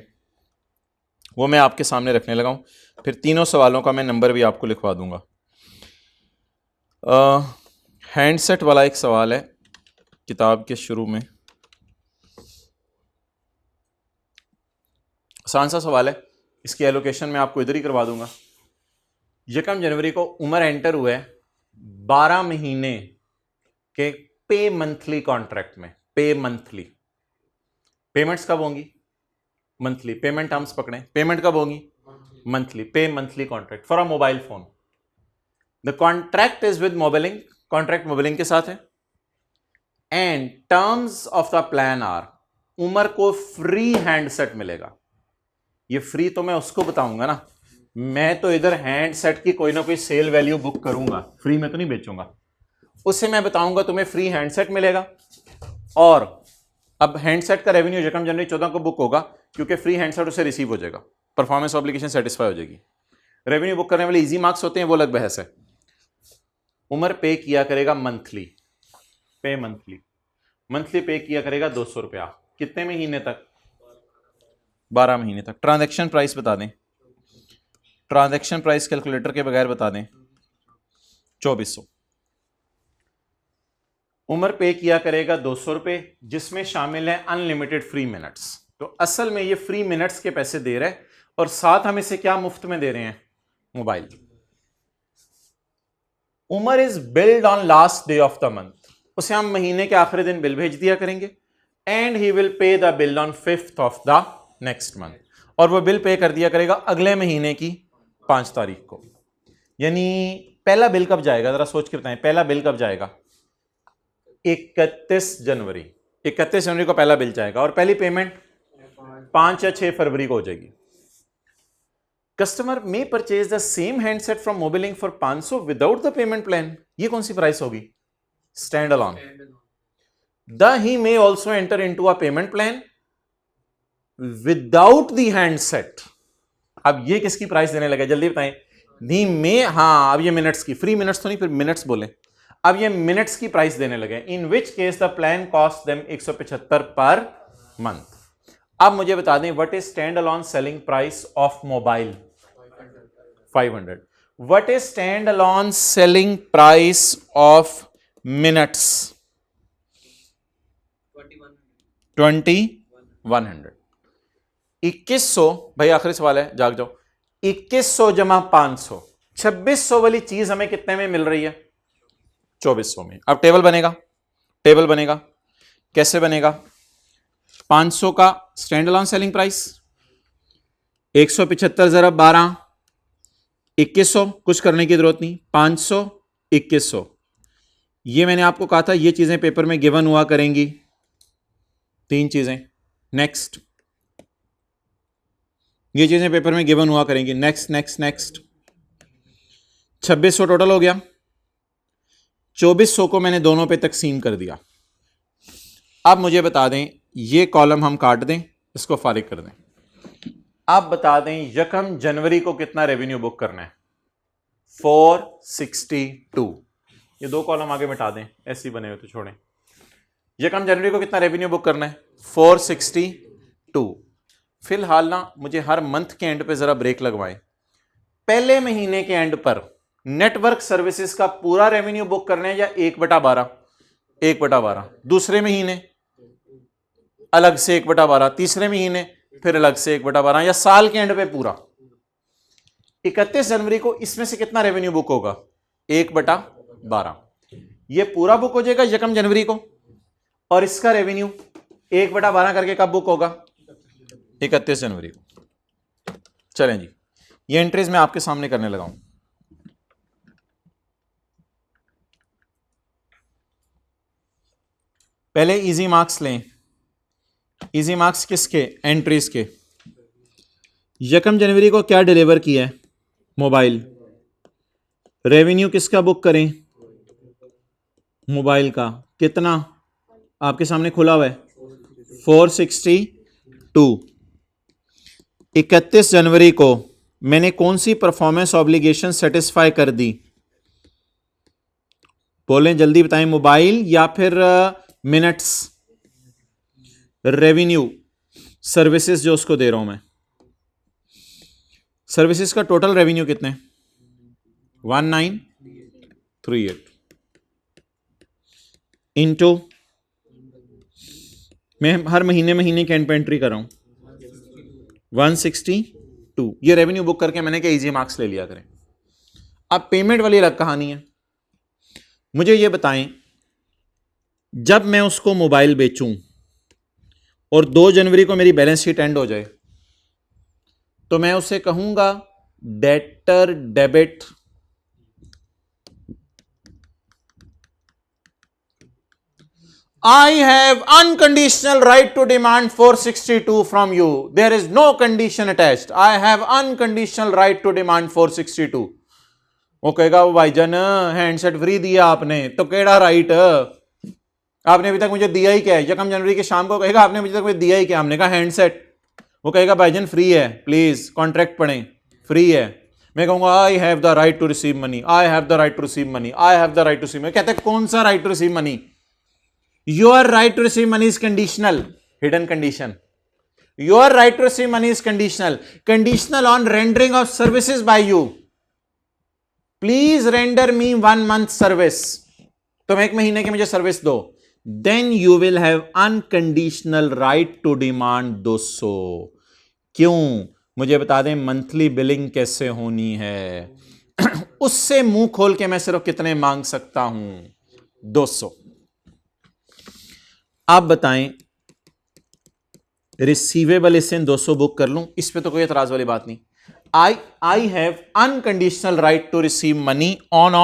वो मैं आपके सामने रखने लगा हूँ। फिर तीनों सवालों का मैं नंबर भी आपको लिखवा दूंगा। हैंडसेट वाला एक सवाल है किताब के शुरू में, आसान सा सवाल है, इसकी एलोकेशन मैं आपको इधर ही करवा दूंगा। यकम जनवरी को उमर एंटर हुआ है 12 महीने के पे मंथली कॉन्ट्रैक्ट में। पे मंथली, पेमेंट्स कब होंगी? मंथली। पेमेंट टर्म्स पकड़ें, पेमेंट कब होंगी? Monthly. Pay monthly contract for a mobile phone. The contract is with Mobiling, contract Mobiling के साथ है। And terms of the plan are, Umar को फ्री हैंडसेट मिलेगा। ये फ्री तो मैं उसको बताऊंगा ना, मैं तो इधर हैंडसेट की कोई ना कोई सेल वैल्यू बुक करूंगा, फ्री में तो नहीं बेचूंगा। उससे मैं बताऊंगा तुम्हें फ्री हैंडसेट मिलेगा। और अब हैंडसेट का रेवेन्यू यकम जनवरी 14 को बुक होगा, क्योंकि फ्री हैंडसेट उसे रिसीव हो जाएगा, परफॉर्मेंस ऑब्लिगेशन सेटिस्फाई हो जाएगी। रेवेन्यू बुक करने वाले इजी मार्क्स होते हैं, वो अलग बहस है। उमर पे किया करेगा मंथली, पे मंथली, मंथली पे किया करेगा 200 रुपया। कितने महीने तक? 12 महीने तक। ट्रांजैक्शन प्राइस बता दें, ट्रांजैक्शन प्राइस कैलकुलेटर के बगैर बता दें, 2400। उमर पे किया करेगा 200 रुपए, जिसमें शामिल है अनलिमिटेड फ्री मिनट्स। तो असल में ये फ्री मिनट्स के पैसे दे रहे हैं, और साथ हम इसे क्या मुफ्त में दे रहे हैं? Mobile. Umar is billed on last day of the month, उसे हम महीने के आखिरी दिन बिल भेज दिया करेंगे। And he will pay the bill on 5th of the next month, और वो बिल पे कर दिया करेगा अगले महीने की 5 तारीख को। यानी पहला बिल कब जाएगा? जरा सोच के बताएं, पहला बिल कब जाएगा? 31 जनवरी। 31 जनवरी को पहला बिल जाएगा, और पहली पेमेंट 5 या 6 फरवरी को हो जाएगी। Customer may purchase the same handset from Mobiling for 500 without the payment plan. ये कौन सी प्राइस होगी? Stand alone. The he may also enter into a payment plan without the handset. अब ये किसकी प्राइस देने लगे? जल्दी बताएं। दी मे, हाँ अब ये मिनट्स की, फ्री मिनट्स तो नहीं, फिर मिनट्स बोले। अब ये मिनट्स की प्राइस देने लगे। In which case the plan cost them 175 per month. अब मुझे बता दें, what is stand alone selling price of mobile? 500। What is stand alone selling price of minutes? 2100। 2100। भाई आखिरी सवाल है, जाग जाओ। 2100 जमा 500, 2600 वाली चीज हमें कितने में मिल रही है? 2400 में। अब टेबल बनेगा, टेबल बनेगा, कैसे बनेगा? 500 का स्टैंड अलोन सेलिंग प्राइस, 175 जरा 12, 2100, कुछ करने की जरूरत नहीं, 500, 2100। ये मैंने आपको कहा था, ये चीजें पेपर में गिवन हुआ करेंगी, 3 चीजें। नेक्स्ट, ये चीजें पेपर में गिवन हुआ करेंगी। Next next next. 2600 टोटल हो गया, 2400 को मैंने दोनों पे तकसीम कर दिया। अब मुझे बता दें, ये कॉलम हम काट दें, इसको फारिग कर दें। अब बता दें यकम जनवरी को कितना रेवेन्यू बुक करना है? 462। ये 2 कॉलम आगे मिटा दें, ऐसे ही बने हुए तो छोड़ें। यकम जनवरी को कितना रेवेन्यू बुक करना है? 462। फिलहाल ना मुझे हर मंथ के एंड पे जरा ब्रेक लगवाएं। पहले महीने के एंड पर नेटवर्क सर्विसेज का पूरा रेवेन्यू बुक करना है या 1/12? 1/12। दूसरे महीने अलग से 1/12, तीसरे महीने फिर अलग से 1/12 या साल के एंड पे पूरा 31 जनवरी को इसमें से कितना रेवेन्यू बुक होगा? 1/12। ये पूरा बुक हो जाएगा 1 जनवरी को, और इसका रेवेन्यू 1/12 करके कब बुक होगा? 31 जनवरी को। चलें जी, ये एंट्रीज मैं आपके सामने करने लगा हूं। पहले इजी मार्क्स लें। इजी मार्क्स किसके? एंट्रीज के। 1 जनवरी को क्या डिलीवर किया है? मोबाइल। रेवेन्यू किसका बुक करें? मोबाइल का। कितना? आपके सामने खुला हुआ है 462। 31 जनवरी को मैंने कौन सी परफॉर्मेंस ऑब्लिगेशन सेटिस्फाई कर दी? बोलें जल्दी बताएं, मोबाइल या फिर मिनट्स? रेवेन्यू सर्विसेज जो उसको दे रहा हूं मैं, सर्विसेज का टोटल रेवेन्यू कितने? 1938 इंटू, मैं हर महीने की एंड पे एंट्री कर रहा हूं 162। ये रेवेन्यू बुक करके मैंने क्या इजी मार्क्स ले लिया करें। अब पेमेंट वाली अलग कहानी है। मुझे ये बताएं, जब मैं उसको मोबाइल बेचूं और 2 जनवरी को मेरी बैलेंस शीट एंड हो जाए, तो मैं उसे कहूंगा debtor debit I have unconditional right to demand 462 from you. There is no condition attached. I have unconditional right to demand 462. वो कहेगा वो भाईजान हैंडसेट फ्री दिया आपने, तो केड़ा राइट? आपने अभी तक मुझे दिया ही क्या है? 1 जनवरी के शाम को कहेगा आपने अभी तक मुझे दिया ही क्या? हमने कहा हैंडसेट। वो कहेगा भाईजान फ्री है, प्लीज कॉन्ट्रैक्ट पढ़ें, फ्री है। मैं कहूंगा I have the right to receive money, I have the right to receive money, I have the right to receive money. कहते हैं कौन सा right to receive money? Your right to receive money is conditional. Hidden condition. Your right to receive money is conditional. Conditional on rendering of services by you. Please render me 1 month service. तुम 1 महीने की मुझे service दो. Then you will have unconditional right to demand 200. क्यों? मुझे बता दें monthly billing कैसे होनी है। उससे मुंह खोल के मैं सिर्फ कितने मांग सकता हूं? 200। आप बताएं, रिसीवेबल इससे 200 बुक कर लूं, इस पे तो कोई एतराज वाली बात नहीं। I have unconditional right to receive money on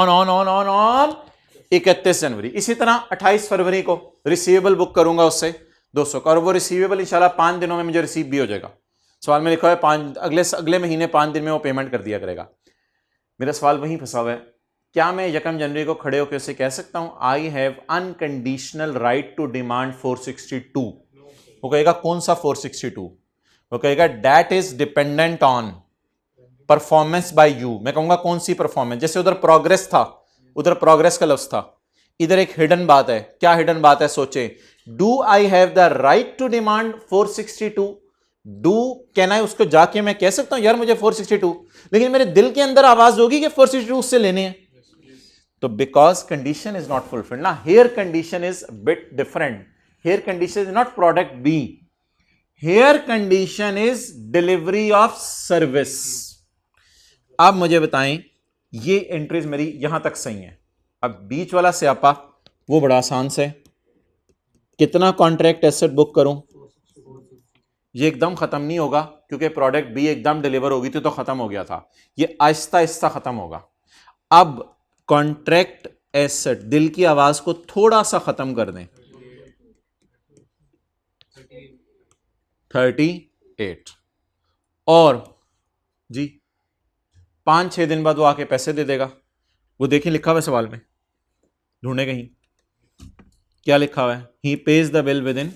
31 January. इसी तरह 28 फरवरी को रिसीवेबल बुक करूंगा उससे 200 का, और वो रिसीवेबल इंशाल्लाह 5 दिनों में मुझे रिसीव भी हो जाएगा। सवाल में लिखा है अगले महीने 5 दिन में वो पेमेंट कर दिया करेगा। मेरा सवाल वहीं फंसा हुआ है, क्या मैं 1 जनवरी को खड़े होकर उसे कह सकता हूं I have unconditional right to demand 462? वो कहेगा कौन सा 462? वो कहेगा that is dependent on performance by you. मैं कहूंगा कौन सी परफॉर्मेंस? जैसे उधर प्रोग्रेस था, उधर प्रोग्रेस का लफ्ज था, इधर एक हिडन बात है। क्या हिडन बात है? सोचे, do I have the right to demand 462? Can I उसको जाके मैं कह सकता हूं यार मुझे 462, लेकिन मेरे दिल के अंदर आवाज होगी कि 462 उससे लेने हैं। तो because condition is not fulfilled ना, here condition is bit different. Here condition is not product B, here condition is delivery of service. अब मुझे बताएं, ये एंट्रीज मेरी यहां तक सही है। अब बीच वाला स्यापा वो बड़ा आसान से, कितना कॉन्ट्रैक्ट एसेट बुक करूं? ये एकदम खत्म नहीं होगा क्योंकि प्रोडक्ट बी एकदम डिलीवर होगी थी तो खत्म हो गया था। ये आहिस्ता आहिस्ता खत्म होगा। अब कॉन्ट्रैक्ट एसेट, दिल की आवाज को थोड़ा सा खत्म कर दें, 38, और जी 5-6 दिन बाद वो आके पैसे दे देगा। वो देखें लिखा हुआ है सवाल में, ढूंढे कहीं क्या लिखा हुआ है? He pays the bill within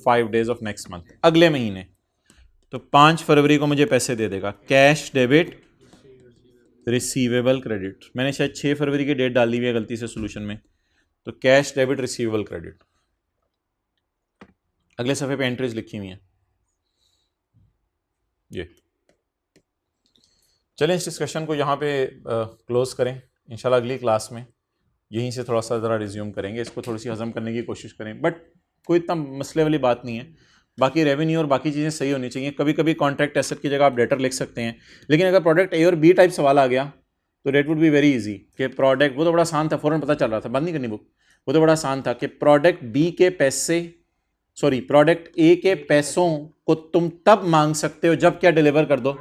5 days of next month, अगले महीने। तो 5 फरवरी को मुझे पैसे दे देगा। कैश डेबिट रिसीवेबल क्रेडिट, मैंने शायद 6 फरवरी की डेट डाली हुई है गलती से सोल्यूशन में, तो कैश डेबिट रिसीवेबल क्रेडिट। अगले सफे पे एंट्रीज लिखी हुई हैं। ये चलें इस डिस्कशन को यहाँ पे क्लोज करें। इंशाल्लाह अगली क्लास में यहीं से थोड़ा सा ज़रा रिज्यूम करेंगे, इसको थोड़ी सी हजम करने की कोशिश करें, बट कोई इतना मसले वाली बात नहीं है। बाकी रेवेन्यू और बाकी चीज़ें सही होनी चाहिए। कभी कभी कॉन्ट्रैक्ट एसेट की जगह आप डेटर लिख सकते हैं, लेकिन अगर प्रोडक्ट ए और बी टाइप सवाल आ गया तो that would be very easy कि प्रोडक्ट, वो तो बड़ा आसान था, फौरन पता चल रहा था, बंद नहीं करनी बुक, वो तो बड़ा आसान था कि प्रोडक्ट बी के पैसे, सॉरी प्रोडक्ट ए के पैसों को तुम तब मांग सकते हो जब क्या डिलीवर कर दो,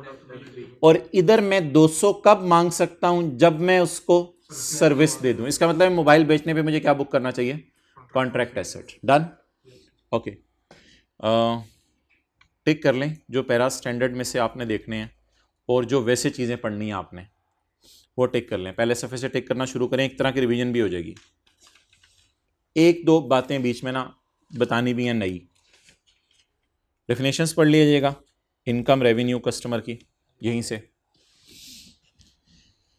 और इधर मैं 200 कब मांग सकता हूं, जब मैं उसको सर्विस दे दूं। इसका मतलब मोबाइल बेचने पे मुझे क्या बुक करना चाहिए, contract asset. Done, okay. Tick कर लें जो पैरा स्टैंडर्ड में से आपने देखने हैं और जो वैसे चीज़ें पढ़नी है आपने वो टिक कर लें। पहले सफ़े से टिक करना शुरू करें, एक तरह की रिवीजन भी हो जाएगी। एक दो बातें बीच में ना बतानी भी हैं नई। डेफिनेशंस पढ़ लीजिएगा इनकम, रेवेन्यू, कस्टमर की, यहीं से।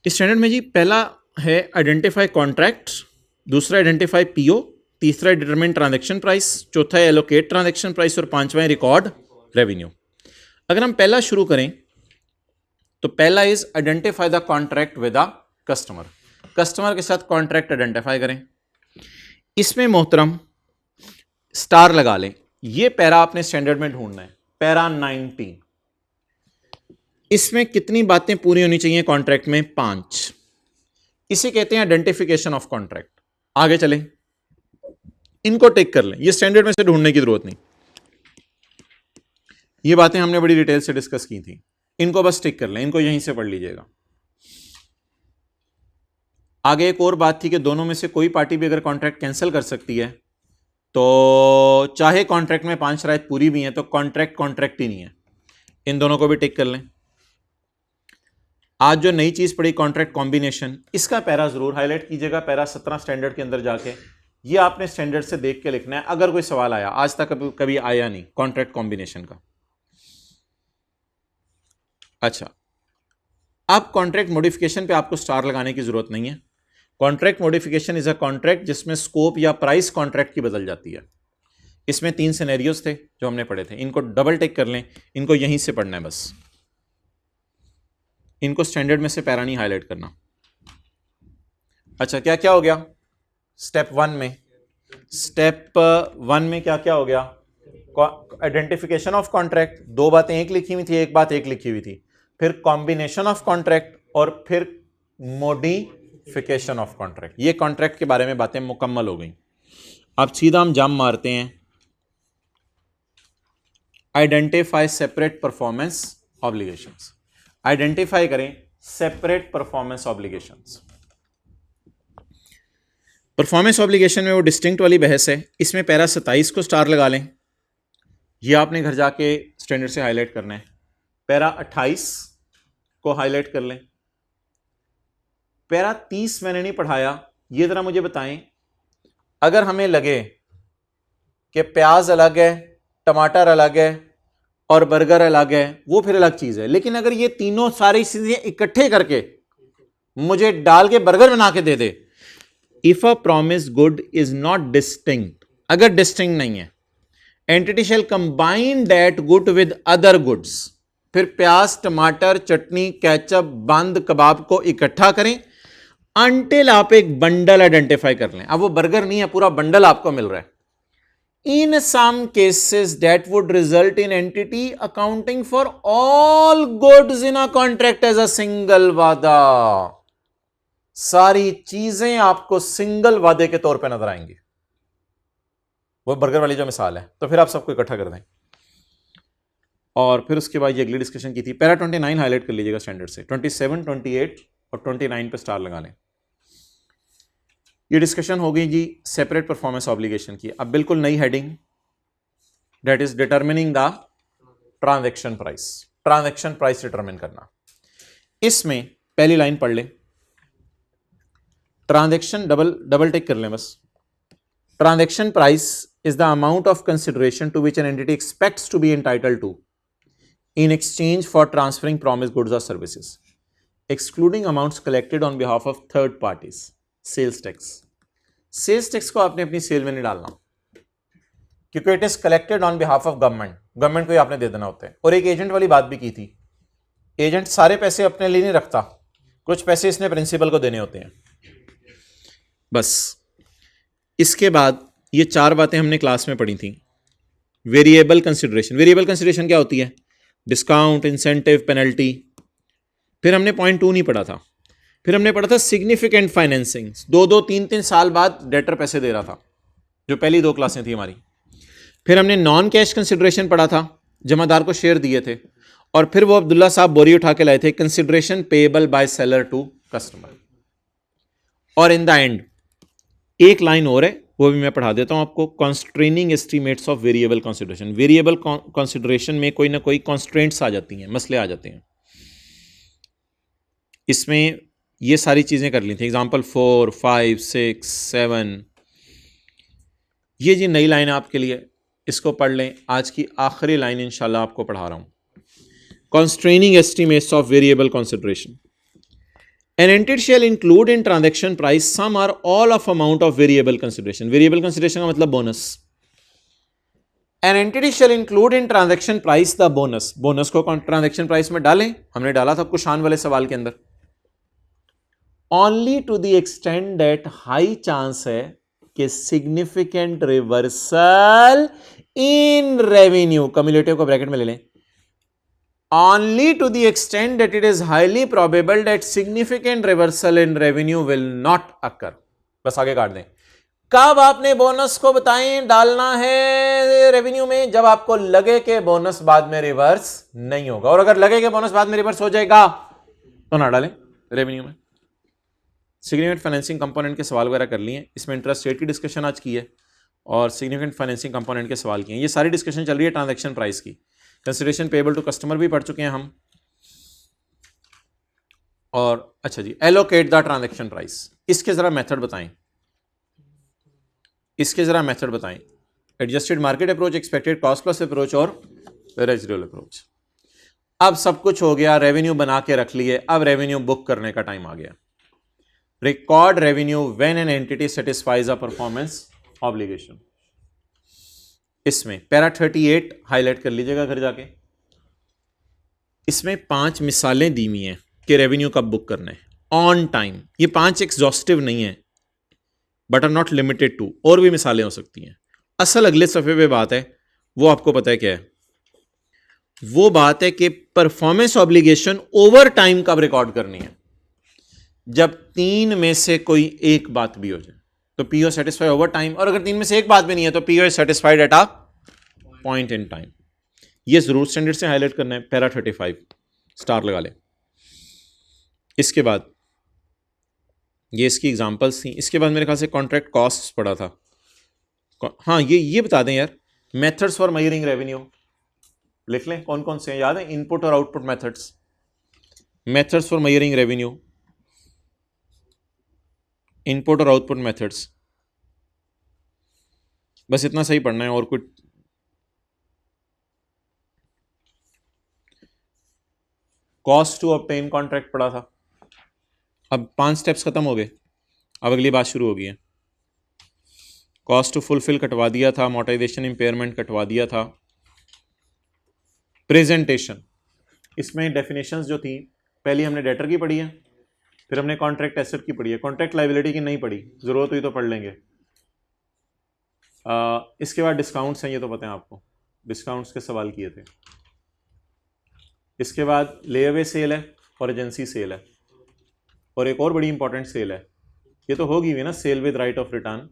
इस स्टैंडर्ड में जी पहला है आइडेंटिफाई कॉन्ट्रैक्ट, दूसरा आइडेंटिफाई पीओ, तीसरा है डिटरमिन ट्रांजैक्शन प्राइस, चौथा है एलोकेट ट्रांजैक्शन प्राइस और पांचवा है रिकॉर्ड रेवेन्यू। अगर हम पहला शुरू करें तो पहला is identify the contract with the customer. Customer के साथ कॉन्ट्रैक्ट आइडेंटिफाई करें। इसमें मोहतरम स्टार लगा लें। यह पैरा आपने स्टैंडर्ड में ढूंढना है, पैरा 19। इसमें कितनी बातें पूरी होनी चाहिए कॉन्ट्रैक्ट में, 5। इसे कहते हैं आइडेंटिफिकेशन ऑफ कॉन्ट्रैक्ट। आगे चलें, इनको टेक कर लें, ये स्टैंडर्ड में से ढूंढने की जरूरत नहीं, ये बातें हमने बड़ी डिटेल से डिस्कस की थी, इनको बस टिक कर लें, इनको यहीं से पढ़ लीजिएगा। आगे एक और बात थी कि दोनों में से कोई पार्टी भी अगर कॉन्ट्रैक्ट कैंसिल कर सकती है तो चाहे कॉन्ट्रैक्ट में 5 शराइत पूरी भी हैं तो कॉन्ट्रैक्ट ही नहीं है। इन दोनों को भी टिक कर लें। आज जो नई चीज पड़ी कॉन्ट्रैक्ट कॉम्बिनेशन, इसका पैरा जरूर हाईलाइट कीजिएगा, पैरा 17 स्टैंडर्ड के अंदर जाके। ये आपने स्टैंडर्ड से देख के लिखना है। अगर कोई सवाल आया, आज तक कभी आया नहीं कॉन्ट्रैक्ट कॉम्बिनेशन का। अच्छा, अब कॉन्ट्रैक्ट मॉडिफिकेशन पे आपको स्टार लगाने की जरूरत नहीं है। Contract modification is a contract जिसमें स्कोप या प्राइस कॉन्ट्रैक्ट की बदल जाती है। इसमें 3 सिनेरियोज थे जो हमने पढ़े थे, इनको डबल टिक कर लें, इनको यहीं से पढ़ना है बस, इनको स्टैंडर्ड में से पैरा नहीं हाईलाइट करना। अच्छा, क्या क्या हो गया स्टेप 1 में? स्टेप 1 में क्या क्या हो गया? आइडेंटिफिकेशन ऑफ कॉन्ट्रैक्ट, 2 बातें एक लिखी हुई थी, एक बात एक लिखी हुई थी, फिर कॉम्बिनेशन ऑफ कॉन्ट्रैक्ट और फिर मॉडिफिकेशन ऑफ कॉन्ट्रैक्ट। ये कॉन्ट्रैक्ट के बारे में बातें मुकम्मल हो गई। अब सीधा हम जम मारते हैं identify separate performance obligations. Identify करें separate performance obligations. Performance obligation में वो डिस्टिंक्ट वाली बहस है। इसमें पैरा 27 को स्टार लगा लें, ये आपने घर जाके स्टैंडर्ड से हाईलाइट करना है। पैरा 28 को हाईलाइट कर लें। पैरा 30 मैंने नहीं पढ़ाया, ये जरा मुझे बताएं, अगर हमें लगे कि प्याज अलग है, टमाटर अलग है और बर्गर अलग है, वो फिर अलग चीज है, लेकिन अगर ये तीनों सारी चीजें इकट्ठे करके मुझे डाल के बर्गर बना के दे दे, if a promise good is not distinct, अगर डिस्टिंक्ट नहीं है, entity shall combine that good with other goods, फिर प्याज, टमाटर, चटनी, केचप, बंद कबाब को इकट्ठा करें अनटिल आप एक बंडल आइडेंटिफाई कर लें। अब वो बर्गर नहीं है, पूरा बंडल आपको मिल रहा है। In some cases that would result in entity accounting for all goods in a contract as a single वादा। सारी चीजें आपको सिंगल वादे के तौर पे नजर आएंगी, वो बर्गर वाली जो मिसाल है। तो फिर आप सबको इकट्ठा कर दें और फिर उसके बाद ये अगली डिस्कशन की थी। पैरा 29 हाईलाइट कर लीजिएगा स्टैंडर्ड से, 27, 28 और 29 पे स्टार लगा लें। ये डिस्कशन हो गई जी सेपरेट परफॉर्मेंस ऑब्लिगेशन की। अब बिल्कुल नई heading, that is determining the transaction price. Transaction price determine करना। इसमें पहली लाइन पढ़ लें, ट्रांजैक्शन डबल टिक कर लें बस। Transaction price is the amount of consideration to which an entity expects to be entitled to in exchange for transferring promised goods or services, excluding amounts collected on behalf of third parties. Sales tax. Sales tax को आपने अपनी cell में नहीं डालना, क्योंकि it is collected on behalf of government. Government को ही आपने दे देना होता है। और एक एजेंट वाली बात भी की थी, एजेंट सारे पैसे अपने लिए नहीं रखता, कुछ पैसे इसने प्रिंसिपल को देने होते हैं। बस इसके बाद ये 4 बातें हमने क्लास में पढ़ी थी। वेरिएबल कंसिडरेशन, वेरिएबल कंसिडरेशन क्या होती है? Discount, incentive, penalty. फिर हमने पॉइंट 2 नहीं पढ़ा था, फिर हमने पढ़ा था सिग्निफिकेंट फाइनेंसिंग, 2-2, 3-3 साल बाद डेटर पैसे दे रहा था, जो पहली 2 क्लासें थी हमारी। फिर हमने नॉन कैश कंसिडरेशन पढ़ा था, जमादार को शेयर दिए थे, और फिर वो अब्दुल्ला साहब बोरी उठा के लाए थे, consideration payable by seller to customer. और इन द एंड एक लाइन और है, वो भी मैं पढ़ा देता हूं आपको, constraining estimates of variable consideration. Variable consideration में कोई ना कोई कॉन्स्ट्रेंट्स आ जाती हैं, मसले आ जाते हैं। इसमें ये सारी चीजें कर ली थी, एग्जाम्पल 4, 5, 6, 7। ये जी नई लाइन आपके लिए, इसको पढ़ लें। आज की आखिरी लाइन इंशाल्लाह आपको पढ़ा रहा हूं, constraining estimates of variable consideration. An entity shall include in transaction price some or all of amount of variable consideration. Variable consideration का मतलब bonus. An entity shall include in transaction price the bonus. Bonus को transaction price में डालें, हमने डाला था आपको शान वाले सवाल के अंदर। Only to the extent that high chance है कि significant reversal in revenue, cumulative को ब्रैकेट में ले लें, only to the extent that it is highly probable that significant reversal in revenue will not occur. बस आगे काट दें। कब आपने बोनस को बताएं डालना है रेवेन्यू में? जब आपको लगे कि बोनस बाद में रिवर्स नहीं होगा, और अगर लगे कि बोनस बाद में रिवर्स हो जाएगा तो ना डालें रेवेन्यू में। सिग्निफिकेंट फाइनेंसिंग कंपोनेंट के सवाल वगैरह कर लिए, इसमें इंटरेस्ट रेट की डिस्कशन आज की है और सिग्निफिकेंट फाइनेंसिंग कंपोनेंट के सवाल किए। ये सारी डिस्कशन चल रही है ट्रांजैक्शन प्राइस की। कंसिडरेशन पेएबल टू कस्टमर भी पढ़ चुके हैं हम। और अच्छा जी, एलोकेट द ट्रांजैक्शन प्राइस, इसके जरा मेथड बताएं, इसके जरा मेथड बताएं। Adjusted market approach, expected cost plus approach और रेजिडुअल अप्रोच। अब सब कुछ हो गया, रेवेन्यू बना के रख लिए, अब रेवेन्यू बुक करने का टाइम आ गया। Record revenue when an entity satisfies a performance obligation. इसमें पैरा 38 हाईलाइट कर लीजिएगा घर जाके। इसमें 5 मिसालें दी हुई हैं कि रेवेन्यू कब बुक करना है ऑन टाइम। ये 5 एग्जॉस्टिव नहीं है, but are not limited to, और भी मिसालें हो सकती हैं। असल अगले सफ़े पे बात है, वो आपको पता है क्या है? वो बात है कि परफॉर्मेंस ऑब्लिगेशन ओवर टाइम कब रिकॉर्ड करनी है। जब 3 में से कोई एक बात भी हो जाए तो पीओ सेटिस्फाई ओवर टाइम, और अगर 3 में से एक बात भी नहीं है तो PO satisfied at a point in time. ये जरूर स्टैंडर्ड से हाईलाइट करना है, पैरा 35 स्टार लगा ले। इसके बाद ये इसकी एग्जांपल्स थी। इसके बाद मेरे ख्याल से कॉन्ट्रैक्ट कॉस्ट्स पढ़ा था। हाँ, ये बता दें यार, मेथड्स फॉर मेजरिंग रेवेन्यू लिख लें, कौन कौन से हैं? याद है? इनपुट और output methods, methods for measuring revenue, input और आउटपुट मेथड्स। बस इतना सही पढ़ना है, और कुछ कॉस्ट टू ऑब्टेन कॉन्ट्रैक्ट पढ़ा था। अब 5 स्टेप्स खत्म हो गए, अब अगली बात शुरू हो गई है। कॉस्ट टू फुलफिल कटवा दिया था, अमोर्टाइजेशन इम्पेयरमेंट कटवा दिया था। प्रेजेंटेशन, इसमें डेफिनेशंस जो थी, पहली हमने डेटर की पढ़ी है, फिर हमने कॉन्ट्रैक्ट एसेट की पढ़ी है, कॉन्ट्रैक्ट लायबिलिटी की नहीं पढ़ी, ज़रूरत हुई तो पढ़ लेंगे। इसके बाद डिस्काउंट्स हैं, ये तो पता है आपको, डिस्काउंट्स के सवाल किए थे। इसके बाद ले अवे सेल है और एजेंसी सेल है, और एक और बड़ी इंपॉर्टेंट सेल है, ये तो होगी भी ना, sale with right of return,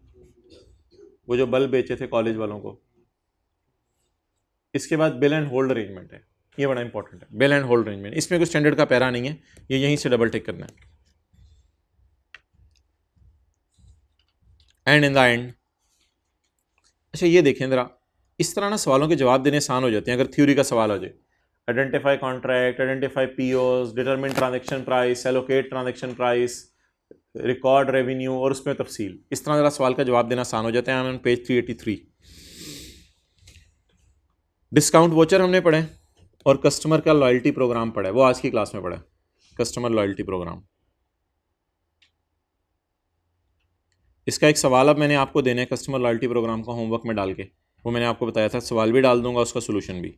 वो जो बल्ब बेचे थे कॉलेज वालों को। इसके बाद बिल एंड होल्ड अरेंजमेंट है, ये बड़ा इंपॉर्टेंट है, बिल एंड होल्ड अरेंजमेंट। इसमें कोई स्टैंडर्ड का पैरा नहीं है, ये यहीं से डबल टिक करना है। एंड इन द एंड, अच्छा ये देखें ज़रा, इस तरह ना सवालों के जवाब देने आसान हो जाते हैं अगर थ्योरी का सवाल आ जाए। Identify contract, identify POs, determine transaction price, allocate transaction price, record revenue और उसमें तफसील। इस तरह ज़रा सवाल का जवाब देना आसान हो जाता है। ऑन पेज 383 डिस्काउंट वोचर हमने पढ़े और कस्टमर का लॉयल्टी प्रोग्राम पढ़ा है, वो आज की क्लास में पढ़ा है, कस्टमर लॉयल्टी प्रोग्राम। इसका एक सवाल अब मैंने आपको देना है कस्टमर लॉयल्टी प्रोग्राम का होमवर्क में डाल के, वो मैंने आपको बताया था, सवाल भी डाल दूंगा, उसका सोल्यूशन भी।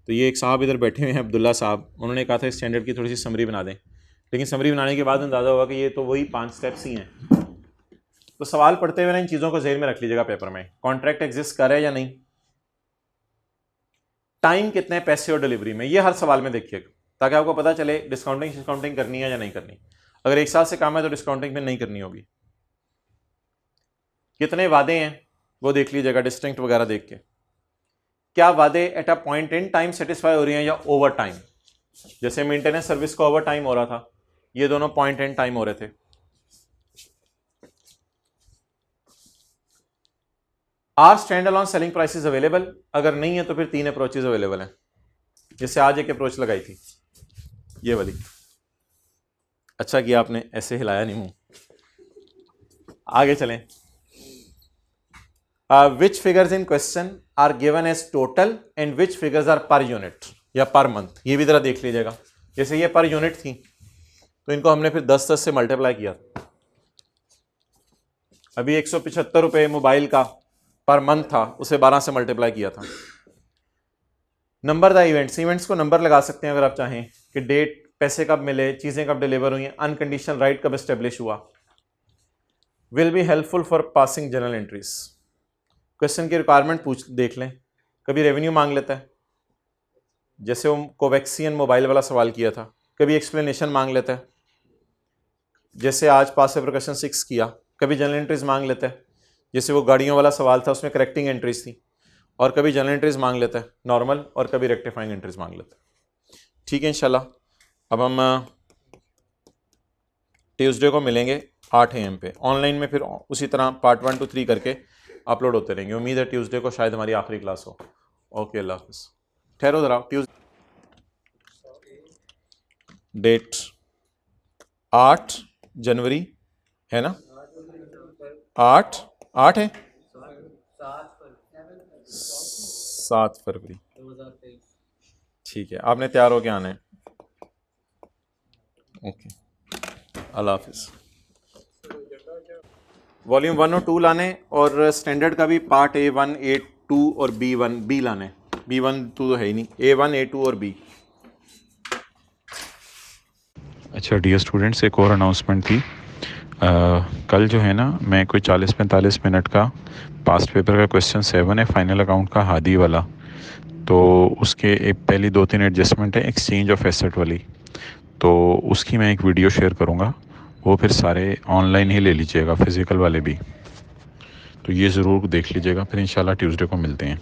तो ये एक साहब इधर बैठे हुए हैं, अब्दुल्ला साहब, उन्होंने कहा था स्टैंडर्ड की थोड़ी सी समरी बना दें, लेकिन समरी बनाने के बाद अंदाज़ा होगा कि ये तो वही 5 स्टेप्स ही हैं। तो सवाल पढ़ते हुए ना इन चीज़ों को ज़हन में रख लीजिएगा पेपर में, कॉन्ट्रैक्ट एग्जिस्ट करे या नहीं, टाइम कितने पैसे और डिलीवरी में, ये हर सवाल में देखिएगा ताकि आपको पता चले डिस्काउंटिंग करनी है या नहीं करनी। अगर 1 साल से कम है तो डिस्काउंटिंग में नहीं करनी होगी। कितने वादे हैं वो देख लीजिएगा, डिस्टिंक्ट वगैरह देख के। क्या वादे at a point in time satisfy हो रही हैं या ओवर टाइम। जैसे मेंटेनेंस सर्विस का ओवर टाइम हो रहा था, ये दोनों पॉइंट इन टाइम हो रहे थे। Are stand alone selling prices available, अगर नहीं है तो फिर 3 अप्रोचेज अवेलेबल हैं। जैसे आज एक अप्रोच लगाई थी ये वाली, अच्छा किया आपने ऐसे हिलाया नहीं मुंह। आगे चलें। Which figures in question are given as total and which figures are per unit या पर मंथ, ये भी जरा देख लीजिएगा। जैसे ये पर यूनिट थी तो इनको हमने फिर 10 से मल्टीप्लाई किया। अभी 175 रुपये मोबाइल का पर मंथ था, उसे 12 से मल्टीप्लाई किया था। नंबर द इवेंट्स को नंबर लगा सकते हैं अगर आप चाहें कि डेट, पैसे कब मिले, चीज़ें कब डिलीवर हुई, अनकंडीशनल राइट कब एस्टेब्लिश हुआ। Will be helpful for passing general entries. Question की रिक्वायरमेंट देख लें। कभी रेवेन्यू मांग लेता है, जैसे वो कोवैक्सियन मोबाइल वाला सवाल किया था। कभी एक्सप्लेनेशन मांग लेता है, जैसे आज पास पेपर क्वेश्चन 6 किया। कभी जनरल एंट्रीज मांग लेता है, जैसे वो गाड़ियों वाला सवाल था उसमें करेक्टिंग एंट्रीज थी। और कभी जनरल एंट्रीज मांग लेता है नॉर्मल, और कभी रेक्टिफाइंग एंट्रीज मांग लेता है। ठीक है इंशाल्लाह। अब हम ट्यूसडे को मिलेंगे 8 AM पे ऑनलाइन में, फिर उसी तरह पार्ट 1 to 3 करके अपलोड होते रहेंगे। उम्मीद है ट्यूसडे को शायद हमारी आखिरी क्लास हो। ओके, अल्लाह हाफिज़। ठहरो जरा, ट्यूसडे डेट 8 जनवरी है ना? 8 है, 7 फरवरी। ठीक है, आपने तैयार हो के आना है। ओके, अल्लाह हाफिज़। वॉल्यूम 1 और 2 लाने, और स्टैंडर्ड का भी पार्ट A1, A2 और B लाने। B1 तो है ही नहीं, A1, A2 और B। अच्छा डियर स्टूडेंट्स, एक और अनाउंसमेंट थी। कल जो है ना, मैं कोई 40-45 मिनट का पास्ट पेपर का क्वेश्चन 7 है फाइनल अकाउंट का हादी वाला, तो उसके एक पहली 2-3 एडजस्टमेंट है एक्सचेंज ऑफ एसेट वाली, तो उसकी मैं एक वीडियो शेयर करूँगा। वो फिर सारे ऑनलाइन ही ले लीजिएगा, फिज़िकल वाले भी, तो ये ज़रूर देख लीजिएगा। फिर इंशाल्लाह ट्यूसडे को मिलते हैं।